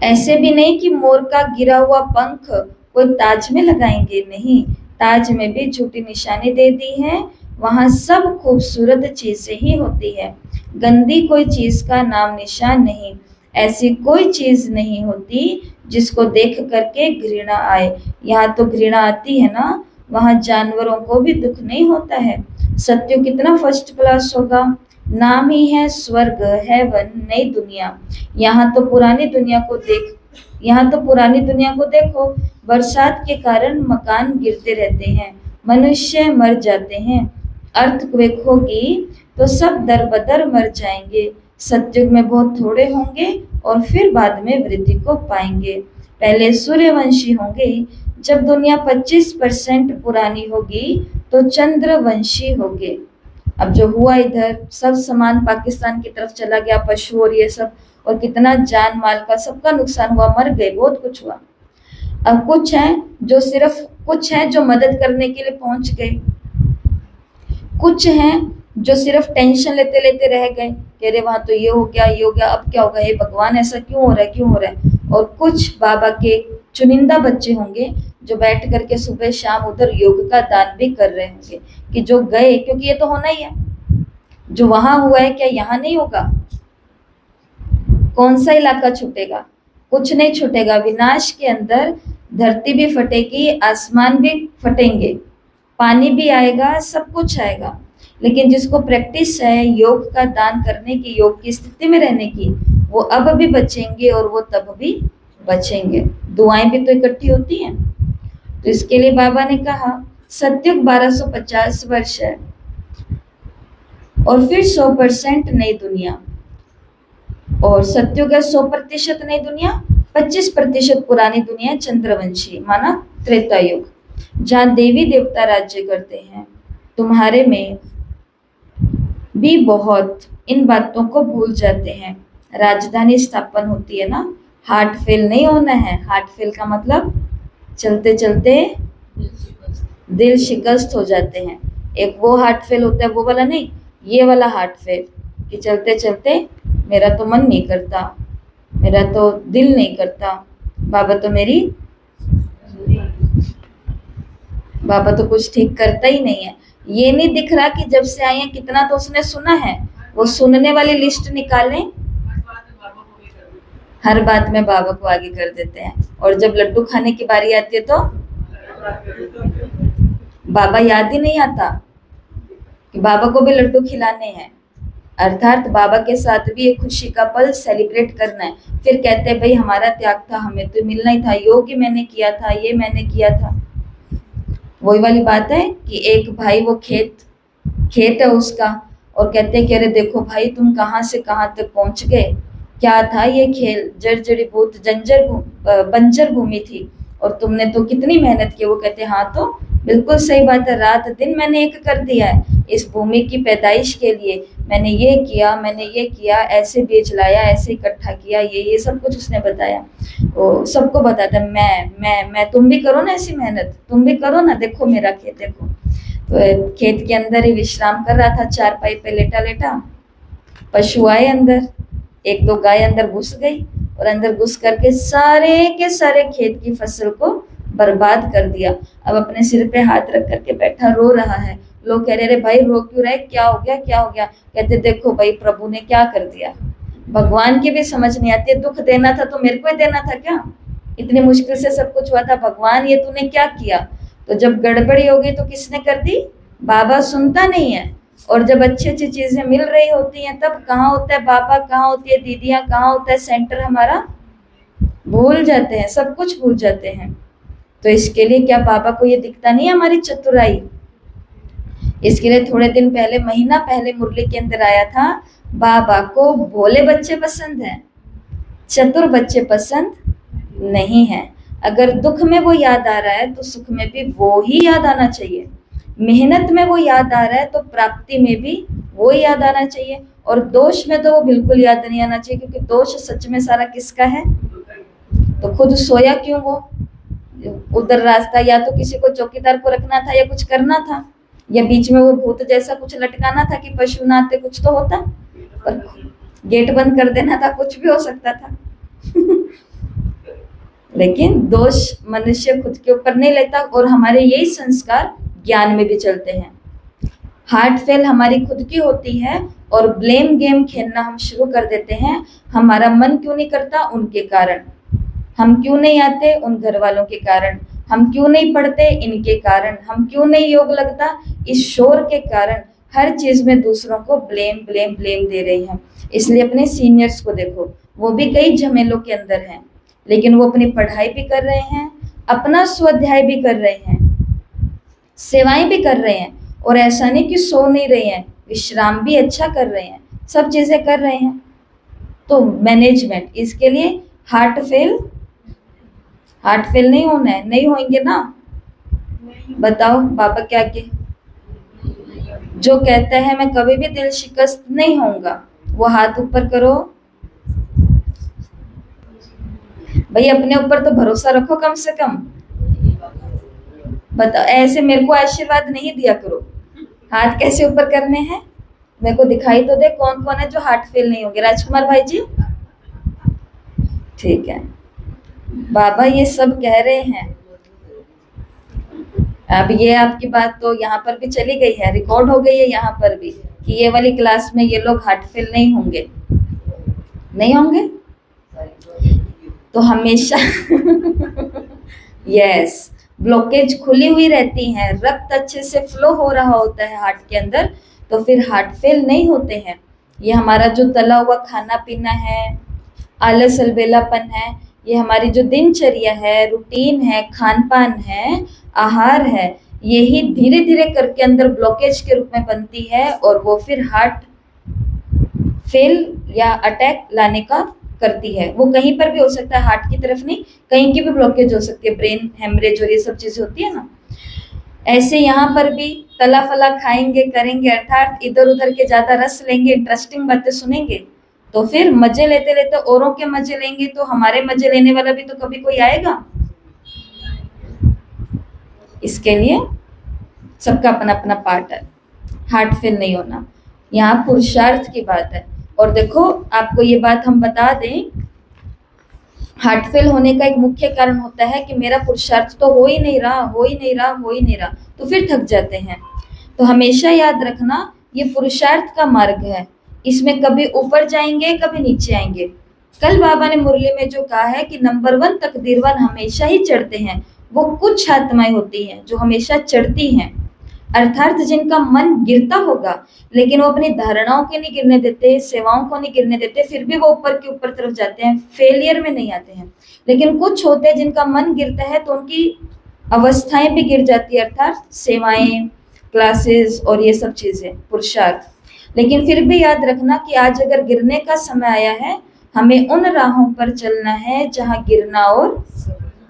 Speaker 1: ऐसे भी नहीं कि मोर का गिरा हुआ पंख कोई ताज में लगाएंगे, नहीं, ताज में भी झूठी निशानी दे दी है। वहां सब खूबसूरत चीजें ही होती है, गंदी कोई चीज का नाम निशान नहीं। ऐसी कोई चीज नहीं होती जिसको देख करके घृणा आए। यहाँ तो घृणा आती है ना, वहां जानवरों को भी दुख नहीं होता है। सत्य कितना फर्स्ट क्लास होगा, नाम ही है स्वर्ग, हेवन, नई दुनिया। यहाँ तो पुरानी दुनिया को देखो, बरसात के कारण मकान गिरते रहते हैं, मनुष्य मर जाते हैं, अर्थक्वेक होगी तो सब दर बदर मर जाएंगे। सतयुग में बहुत थोड़े होंगे और फिर बाद में वृद्धि को पाएंगे। पहले सूर्यवंशी होंगे, जब दुनिया 25% पुरानी होगी तो चंद्रवंशी होंगे। अब जो हुआ इधर सब सामान पाकिस्तान की तरफ चला गया, पशु और ये सब, और कितना जान माल का सबका नुकसान हुआ, मर गए, बहुत कुछ हुआ। अब कुछ हैं जो मदद करने के लिए पहुंच गए, कुछ हैं जो सिर्फ टेंशन लेते लेते रह गए कि अरे वहां तो ये हो गया, अब क्या होगा, हे भगवान ऐसा क्यों हो रहा है। और कुछ बाबा के चुनिंदा बच्चे होंगे जो बैठ करके सुबह शाम उधर योग का दान भी कर रहे होंगे, कि जो गए, क्योंकि ये तो होना ही है, जो वहां हुआ है क्या यहाँ नहीं होगा। कौन सा इलाका छूटेगा, कुछ नहीं छूटेगा। विनाश के अंदर धरती भी फटेगी, आसमान भी फटेंगे, पानी भी आएगा, सब कुछ आएगा। लेकिन जिसको प्रैक्टिस है योग का दान करने की, योग की स्थिति में रहने की, वो अब भी बचेंगे और वो तब भी बचेंगे। दुआएं भी तो इकट्ठी होती हैं। तो इसके लिए बाबा ने कहा सतयुग 1250 वर्ष है और फिर 100% नई दुनिया। और सतयुग है 100% नई दुनिया, 25% पुरानी दुनिया चंद्रवंशी, माना त्रेता युग, जहाँ देवी देवता राज्य करते हैं। तुम्हारे में भी बहुत इन बातों को भूल जाते हैं। राजधानी स्थापन होती है ना, हार्ट फेल नहीं होना है। हार्ट फेल का मतलब चलते चलते दिल शिकस्त हो जाते हैं। एक वो हार्ट फेल होता है, वो वाला नहीं, ये वाला हार्ट फेल कि चलते चलते मेरा तो मन नहीं करता, मेरा तो दिल नहीं करता, बाबा तो कुछ ठीक करता ही नहीं है। ये नहीं दिख रहा कि जब से आए हैं कितना तो उसने सुना है, वो सुनने वाली लिस्ट निकालें, हर बात में बाबा को आगे कर देते हैं। और जब लड्डू खाने की बारी आती है तो बाबा याद ही नहीं आता कि बाबा को भी लड्डू खिलाने हैं। अर्थात बाबा के साथ भी एक खुशी का पल सेलिब्रेट करना है। फिर कहते हैं भाई हमारा त्याग था, हमें तो मिलना ही था, योग ही मैंने किया था, ये मैंने किया था। वही वाली बात है कि एक भाई, वो खेत है उसका, और कहते हैं कि अरे देखो भाई तुम कहाँ से कहाँ तक पहुंच गए, क्या था ये खेल, जड़ी बंजर भूमि थी और तुमने तो कितनी मेहनत की। वो कहते हैं हाँ तो बिल्कुल सही बात है, रात दिन मैंने एक कर दिया है इस भूमि की पैदाइश के लिए, मैंने ये किया, ऐसे बीज लाया, ऐसे इकट्ठा किया, ये सब कुछ उसने बताया। वो सबको बताता मैं, तुम भी करो ना ऐसी मेहनत, तुम भी करो ना, देखो मेरा खेत देखो। तो खेत के अंदर ही विश्राम कर रहा था, चारपाई पे लेटा लेटा, पशु आए अंदर, एक दो गाय अंदर घुस गई और अंदर घुस करके सारे के सारे खेत की फसल को बर्बाद कर दिया। अब अपने सिर पे हाथ रख करके बैठा रो रहा है। लोग कह रहे अरे भाई रो क्यों रहे, क्या हो गया। कहते देखो भाई प्रभु ने क्या कर दिया। भगवान की भी समझ नहीं आती, दुख देना था तो मेरे को ही देना था क्या, इतनी मुश्किल से सब कुछ हुआ था, भगवान ये तूने क्या किया। तो जब गड़बड़ी हो गई तो किसने कर दी, बाबा सुनता नहीं है। और जब अच्छी अच्छी चीजें मिल रही होती हैं तब कहाँ होता है बाबा, कहाँ होती है दीदियाँ, कहाँ होता है सेंटर हमारा, भूल जाते हैं, सब कुछ भूल जाते हैं। तो इसके लिए क्या बाबा को ये दिखता नहीं है हमारी चतुराई। इसके लिए थोड़े दिन पहले, महीना पहले मुरली के अंदर आया था, बाबा को भोले बच्चे पसंद हैं, चतुर बच्चे पसंद नहीं है। अगर दुख में वो याद आ रहा है तो सुख में भी वो ही याद आना चाहिए, मेहनत में वो याद आ रहा है तो प्राप्ति में भी वो याद आना चाहिए। और दोष में तो वो बिल्कुल याद नहीं आना चाहिए, क्योंकि दोष सच में सारा किसका है? तो खुद सोया क्यों वो? उधर रास्ता या तो किसी को चौकीदार को रखना था, या कुछ करना था, या बीच में वो भूत जैसा कुछ लटकाना था कि पशु ना आते, कुछ तो होता। पर गेट बंद कर देना था, कुछ भी हो सकता था। लेकिन दोष मनुष्य खुद के ऊपर नहीं लेता, और हमारे यही संस्कार ज्ञान में भी चलते हैं। हार्ट फेल हमारी खुद की होती है, और ब्लेम गेम खेलना हम शुरू कर देते हैं। हमारा मन क्यों नहीं करता? उनके कारण। हम क्यों नहीं आते? उन घर वालों के कारण। हम क्यों नहीं पढ़ते? इनके कारण। हम क्यों नहीं योग लगता? इस शोर के कारण। हर चीज में दूसरों को ब्लेम ब्लेम ब्लेम दे रहे हैं। इसलिए अपने सीनियर्स को देखो, वो भी कई झमेलों के अंदर हैं, लेकिन वो अपनी पढ़ाई भी कर रहे हैं, अपना स्वाध्याय भी कर रहे हैं, सेवाएं भी कर रहे हैं, और ऐसा नहीं कि सो नहीं रहे हैं, विश्राम भी अच्छा कर रहे हैं, सब चीजें कर रहे हैं। तो मैनेजमेंट, इसके लिए हार्ट फेल नहीं होना है। नहीं होंगे ना? बताओ बाबा क्या के जो कहता है मैं कभी भी दिल शिकस्त नहीं होऊंगा, वो हाथ ऊपर करो। भाई अपने ऊपर तो भरोसा रखो कम से कम। बताओ, ऐसे मेरे को आशीर्वाद नहीं दिया करो। हाथ कैसे ऊपर करने हैं? मेरे को दिखाई तो दे कौन कौन है जो हार्ट फेल नहीं होंगे। राजकुमार भाई जी, ठीक है। बाबा ये सब कह रहे हैं। अब ये आपकी बात तो यहाँ पर भी चली गई है, रिकॉर्ड हो गई है यहाँ पर भी, कि ये वाली क्लास में ये लोग हार्ट फेल नहीं होंगे। नहीं होंगे तो हमेशा यस, ब्लॉकेज खुली हुई रहती है, रक्त अच्छे से फ्लो हो रहा होता है हार्ट के अंदर, तो फिर हार्ट फेल नहीं होते हैं। ये हमारा जो तला हुआ खाना पीना है, आलस अलबेलापन है, ये हमारी जो दिनचर्या है, रूटीन है, खान पान है, आहार है, यही धीरे धीरे करके अंदर ब्लॉकेज के रूप में बनती है, और वो फिर हार्ट फेल या अटैक लाने का करती है। वो कहीं पर भी हो सकता है, हार्ट की तरफ नहीं, कहीं की भी ब्लॉकेज हो सकती है, ब्रेन हेमरेज और ये सब चीजें होती है ना। ऐसे यहाँ पर भी तला फला खाएंगे करेंगे, अर्थात इधर उधर के ज्यादा रस लेंगे, इंटरेस्टिंग बातें सुनेंगे, तो फिर मजे लेते लेते औरों के मजे लेंगे, तो हमारे मजे लेने वाला भी तो कभी कोई आएगा। इसके लिए सबका अपना अपना पार्ट है। हार्ट फेल नहीं होना, यहाँ पुरुषार्थ की बात है। और देखो आपको ये बात हम बता दें, हार्ट फेल होने का एक मुख्य कारण होता है कि मेरा पुरुषार्थ तो हो ही नहीं रहा, हो ही नहीं रहा, हो ही नहीं रहा, तो फिर थक जाते हैं। तो हमेशा याद रखना, ये पुरुषार्थ का मार्ग है, इसमें कभी ऊपर जाएंगे कभी नीचे आएंगे। कल बाबा ने मुरली में जो कहा है कि नंबर 1 तकदीरवान हमेशा ही चढ़ते हैं, वो कुछ आत्माएं होती हैं जो हमेशा चढ़ती हैं, अर्थात जिनका मन गिरता होगा, लेकिन वो अपनी धारणाओं के नहीं गिरने देते, सेवाओं को नहीं गिरने देते, फिर भी वो ऊपर के ऊपर तरफ जाते हैं, फेलियर में नहीं आते हैं। लेकिन कुछ होते हैं जिनका मन गिरता है तो उनकी अवस्थाएं भी गिर जाती है, अर्थात सेवाएं, क्लासेस और ये सब चीजें, पुरुषार्थ। लेकिन फिर भी याद रखना कि आज अगर गिरने का समय आया है, हमें उन राहों पर चलना है जहाँ गिरना और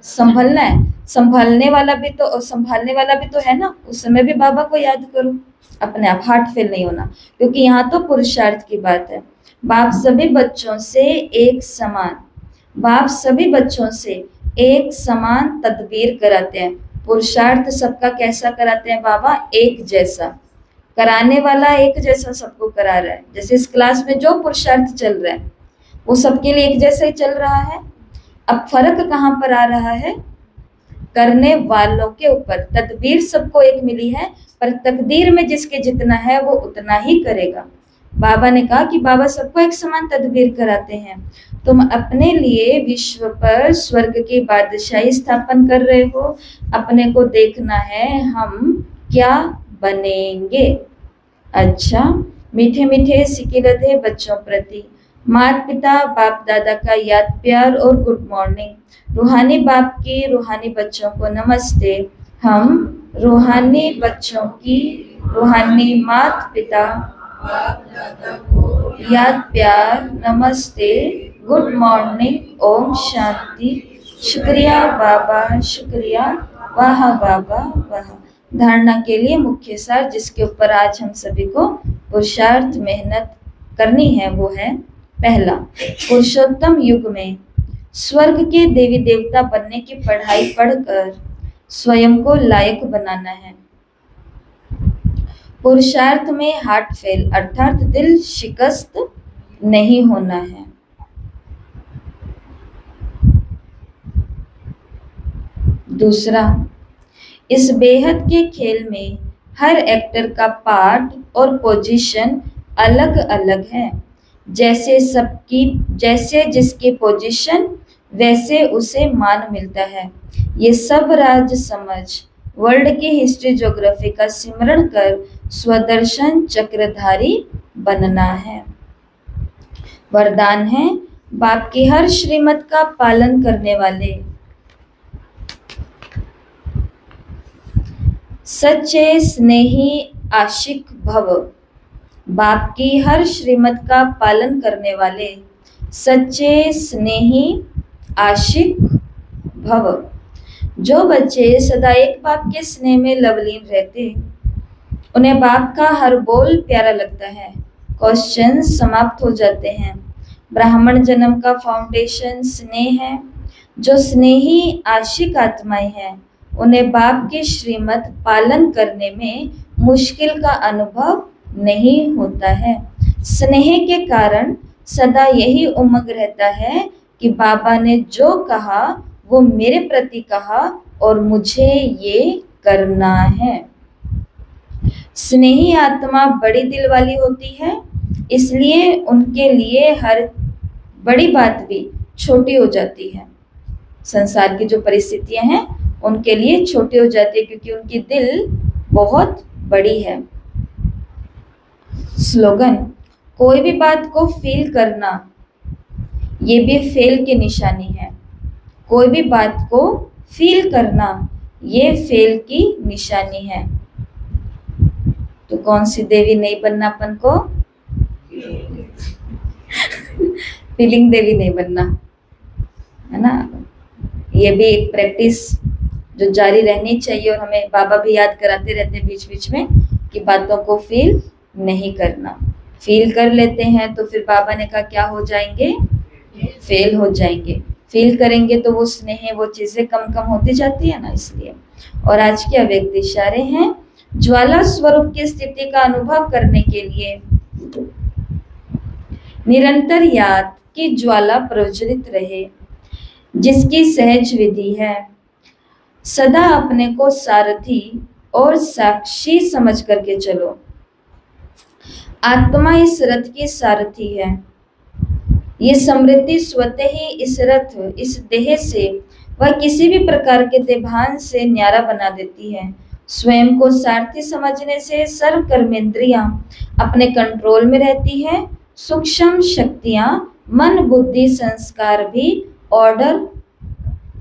Speaker 1: संभलना है। संभालने वाला भी तो है ना, उस समय भी बाबा को याद करो, अपने आप हार्ट फेल नहीं होना, क्योंकि यहाँ तो पुरुषार्थ की बात है। बाप सभी बच्चों से एक समान तदबीर कराते हैं। पुरुषार्थ सबका कैसा कराते हैं बाबा? एक जैसा। कराने वाला एक जैसा सबको करा रहा है। जैसे इस क्लास में जो पुरुषार्थ चल रहा है वो सबके लिए एक जैसा ही चल रहा है। अब फर्क कहाँ पर आ रहा है? करने वालों के ऊपर। तदबीर सबको एक मिली है, पर तकदीर में जिसके जितना है वो उतना ही करेगा। बाबा ने कहा कि बाबा सबको एक समान तदबीर कराते हैं। तुम अपने लिए विश्व पर स्वर्ग की बादशाही स्थापन कर रहे हो, अपने को देखना है हम क्या बनेंगे। अच्छा, मीठे मीठे सिकिलत है बच्चों प्रति, माता पिता बाप दादा का याद प्यार और गुड मॉर्निंग। रूहानी बाप की रूहानी बच्चों को नमस्ते। हम रूहानी बच्चों की रूहानी माता पिता याद प्यार नमस्ते, गुड मॉर्निंग, ओम शांति। शुक्रिया बाबा, शुक्रिया, वाह बाबा वाह। धारणा के लिए मुख्य सार जिसके ऊपर आज हम सभी को पुरुषार्थ मेहनत करनी है वो है पहला, पुरुषोत्तम युग में स्वर्ग के देवी देवता बनने की पढ़ाई पढ़कर स्वयं को लायक बनाना है। पुरुषार्थ में हार्ट फेल अर्थात दिल शिकस्त नहीं होना है। दूसरा, इस बेहद के खेल में हर एक्टर का पार्ट और पोजीशन अलग अलग है। जैसे जिसकी पोजीशन वैसे उसे मान मिलता है। ये सब राज समझ वर्ल्ड की हिस्ट्री ज्योग्राफी का सिमरण कर स्वदर्शन चक्रधारी बनना है। वरदान है, बाप की हर श्रीमत का पालन करने वाले सच्चे स्नेही आशिक भव। बाप की हर श्रीमत का पालन करने वाले सच्चे स्नेही आशिक भव। जो बच्चे सदा एक बाप के स्नेह में लवलीन रहते, उन्हें बाप का हर बोल प्यारा लगता है। क्वेश्चन समाप्त हो जाते हैं। ब्राह्मण जन्म का फाउंडेशन स्नेह है। जो स्नेही आशिक आत्माएं हैं, उन्हें बाप की श्रीमत पालन करने में मुश्किल का अनुभव नहीं होता है। स्नेह के कारण सदा यही उमंग रहता है कि बाबा ने जो कहा वो मेरे प्रति कहा और मुझे ये करना है। स्नेही आत्मा बड़ी दिल वाली होती है, इसलिए उनके लिए हर बड़ी बात भी छोटी हो जाती है। संसार की जो परिस्थितियां हैं उनके लिए छोटी हो जाती है क्योंकि उनकी दिल बहुत बड़ी है। स्लोगन, कोई भी बात को फील करना ये भी फेल की निशानी है। कोई भी बात को फील करना ये फेल की निशानी है। तो कौन सी देवी नहीं बनना अपन को? फीलिंग देवी नहीं बनना है ना। ये भी एक प्रैक्टिस जो जारी रहनी चाहिए और हमें बाबा भी याद कराते रहते हैं बीच बीच में कि बातों को फील नहीं करना। फील कर लेते हैं तो फिर बाबा ने कहा क्या हो जाएंगे? फेल हो जाएंगे। फील करेंगे तो वो स्नेह वो चीजें कम कम होती जाती है ना, इसलिए। और आज के अव्यक्त इशारे हैं, ज्वाला स्वरूप की स्थिति का अनुभव करने के लिए निरंतर याद की ज्वाला प्रज्वलित रहे, जिसकी सहज विधि है। सदा अपने को सारथी और साक्षी समझ करके चलो। आत्मा इस रथ की सारथी है। ये समृद्धि स्वतः ही इस रथ, इस देह से वह किसी भी प्रकार के देभान से न्यारा बना देती है। स्वयं को सारथी समझने से सर्व कर्मेंद्रियां अपने कंट्रोल में रहती है। सूक्ष्म शक्तियां, मन, बुद्धि, संस्कार भी ऑर्डर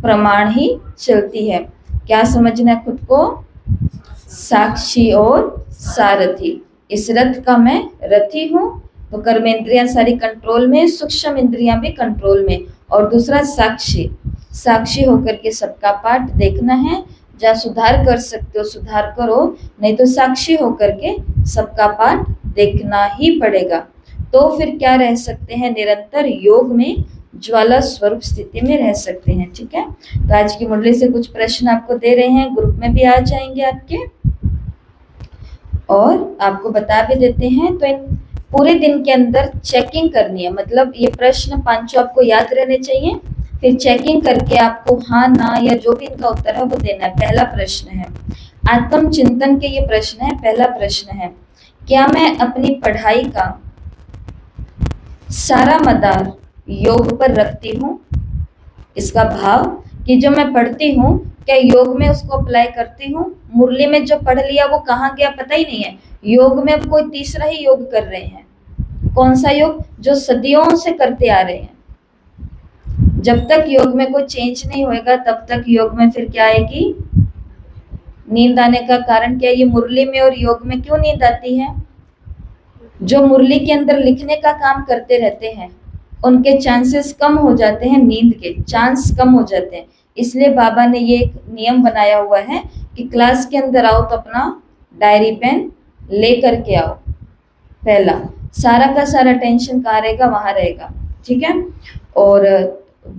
Speaker 1: प्रमाण ही चलती है। क्या समझना है खुद को? साक्षी और सारथी। इस रथ का मैं रथी हूँ, तो कर्मेंद्रियां सारी कंट्रोल में, सूक्ष्म इंद्रियां भी कंट्रोल में। और दूसरा साक्षी, साक्षी होकर के सबका पाठ देखना है। जहाँ सुधार कर सकते हो सुधार करो, नहीं तो साक्षी होकर के सबका पाठ देखना ही पड़ेगा। तो फिर क्या रह सकते हैं? निरंतर योग में ज्वाला स्वरूप स्थिति में रह सकते हैं। ठीक है, तो आज की मुरली से कुछ प्रश्न आपको दे रहे हैं, ग्रुप में भी आ जाएंगे आपके, और आपको बता भी देते हैं। तो इन पूरे दिन के अंदर चेकिंग करनी है, मतलब ये प्रश्न पांचों आपको याद रहने चाहिए, फिर चेकिंग करके आपको हाँ ना या जो भी इनका उत्तर है वो देना है। पहला प्रश्न है आत्मचिंतन के, ये प्रश्न है। पहला प्रश्न है, क्या मैं अपनी पढ़ाई का सारा मदार योग पर रखती हूँ? इसका भाव कि जो मैं पढ़ती हूँ क्या योग में उसको अप्लाई करती हूँ? मुरली में जो पढ़ लिया वो कहाँ गया पता ही नहीं है। योग में अब कोई तीसरा ही योग कर रहे हैं। कौन सा योग? जो सदियों से करते आ रहे हैं। जब तक योग में कोई चेंज नहीं होएगा तब तक योग में फिर क्या आएगी? नींद आने का कारण क्या है? ये मुरली में और योग में क्यों नींद आती है? जो मुरली के अंदर लिखने का काम करते रहते हैं उनके चांसेस कम हो जाते हैं, नींद के चांस कम हो जाते हैं। इसलिए बाबा ने ये एक नियम बनाया हुआ है कि क्लास के अंदर आओ तो अपना डायरी पेन ले करके आओ। पहला, सारा का सारा टेंशन कहाँ रहेगा, वहां रहेगा, ठीक है। और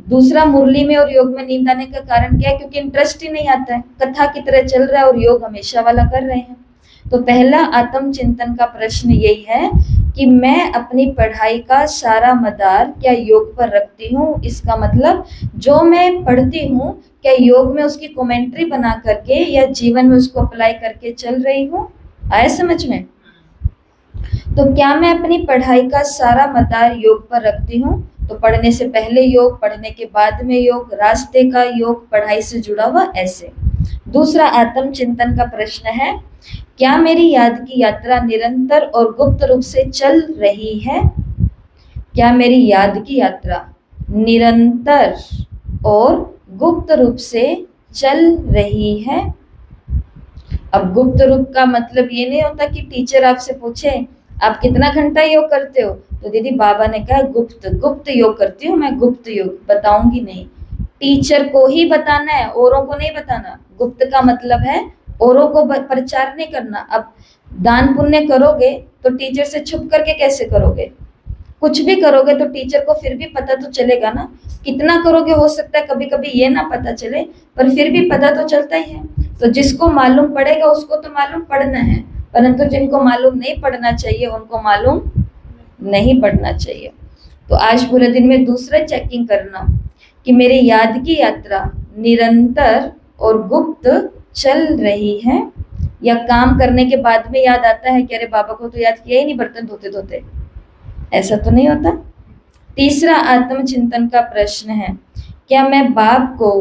Speaker 1: दूसरा, मुरली में और योग में नींद आने का कारण क्या है, क्योंकि इंटरेस्ट ही नहीं आता है, कथा की तरह चल रहा है और योग हमेशा वाला कर रहे हैं। तो पहला आत्मचिंतन का प्रश्न यही है कि मैं अपनी पढ़ाई का सारा मदार क्या योग पर रखती हूँ। इसका मतलब जो मैं पढ़ती हूँ क्या योग में उसकी कमेंट्री बना करके या जीवन में उसको अप्लाई करके चल रही हूँ। आया समझ में? तो क्या मैं अपनी पढ़ाई का सारा मदार योग पर रखती हूँ। तो पढ़ने से पहले योग, पढ़ने के बाद में योग, रास्ते का योग, पढ़ाई से जुड़ा हुआ, ऐसे। दूसरा आत्मचिंतन का प्रश्न है, क्या मेरी याद की यात्रा निरंतर और गुप्त रूप से चल रही है। क्या मेरी याद की यात्रा निरंतर और गुप्त रूप से चल रही है। अब गुप्त रूप का मतलब ये नहीं होता कि टीचर आपसे पूछे आप कितना घंटा योग करते हो, तो दीदी बाबा ने कहा गुप्त योग करती हूँ मैं, गुप्त योग बताऊंगी नहीं। टीचर को ही बताना है, औरों को नहीं बताना। गुप्त का मतलब है औरों को प्रचार नहीं करना। अब दान पुण्य करोगे तो टीचर से छुप करके कैसे करोगे, कुछ भी करोगे तो टीचर को फिर भी पता तो चलेगा ना। कितना करोगे हो सकता है कभी कभी ये ना पता चले, पर फिर भी पता तो चलता ही है। तो जिसको मालूम पड़ेगा उसको तो मालूम पड़ना है, परंतु जिनको मालूम नहीं पड़ना चाहिए उनको मालूम नहीं पड़ना चाहिए। तो आज पूरे दिन में दूसरा चेकिंग करना कि मेरी याद की यात्रा निरंतर और गुप्त चल रही है, या काम करने के बाद में याद आता है कि अरे बाबा को तो याद किया ही नहीं बर्तन धोते धोते, ऐसा तो नहीं होता। तीसरा आत्मचिंतन का प्रश्न है, क्या मैं बाप को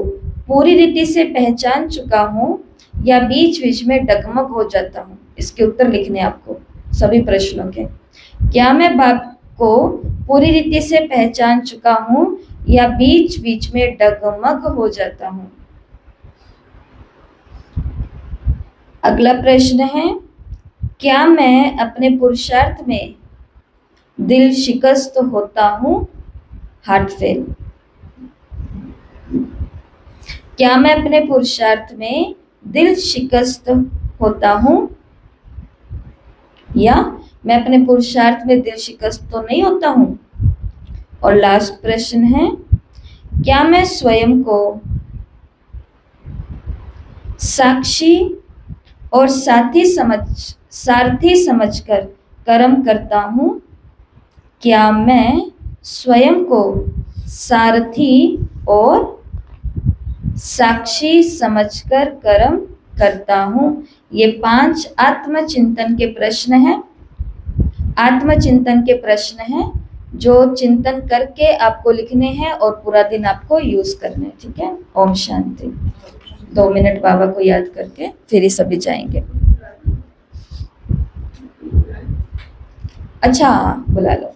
Speaker 1: पूरी रीति से पहचान चुका हूँ या बीच बीच में डगमग हो जाता हूँ। इसके उत्तर लिखने आपको सभी प्रश्नों के। क्या मैं बाप को पूरी रीति से पहचान चुका हूँ या बीच बीच में डगमग हो जाता हूँ। अगला प्रश्न है, क्या मैं अपने पुरुषार्थ में दिल शिकस्त होता हूँ। Heart fail. क्या मैं अपने पुरुषार्थ में दिल शिकस्त होता हूँ, या मैं अपने पुरुषार्थ में दिल शिकस्त तो नहीं होता हूँ। और लास्ट प्रश्न है, क्या मैं स्वयं को साक्षी और सारथी समझकर कर्म करता हूँ। क्या मैं स्वयं को सारथी और साक्षी समझकर कर्म करता हूँ। ये 5 आत्मचिंतन के प्रश्न हैं। आत्मचिंतन के प्रश्न हैं जो चिंतन करके आपको लिखने हैं और पूरा दिन आपको यूज करने हैं, ठीक है। ओम शांति। 2 मिनट बाबा को याद करके फिर ही सभी जाएंगे। अच्छा बुला लो।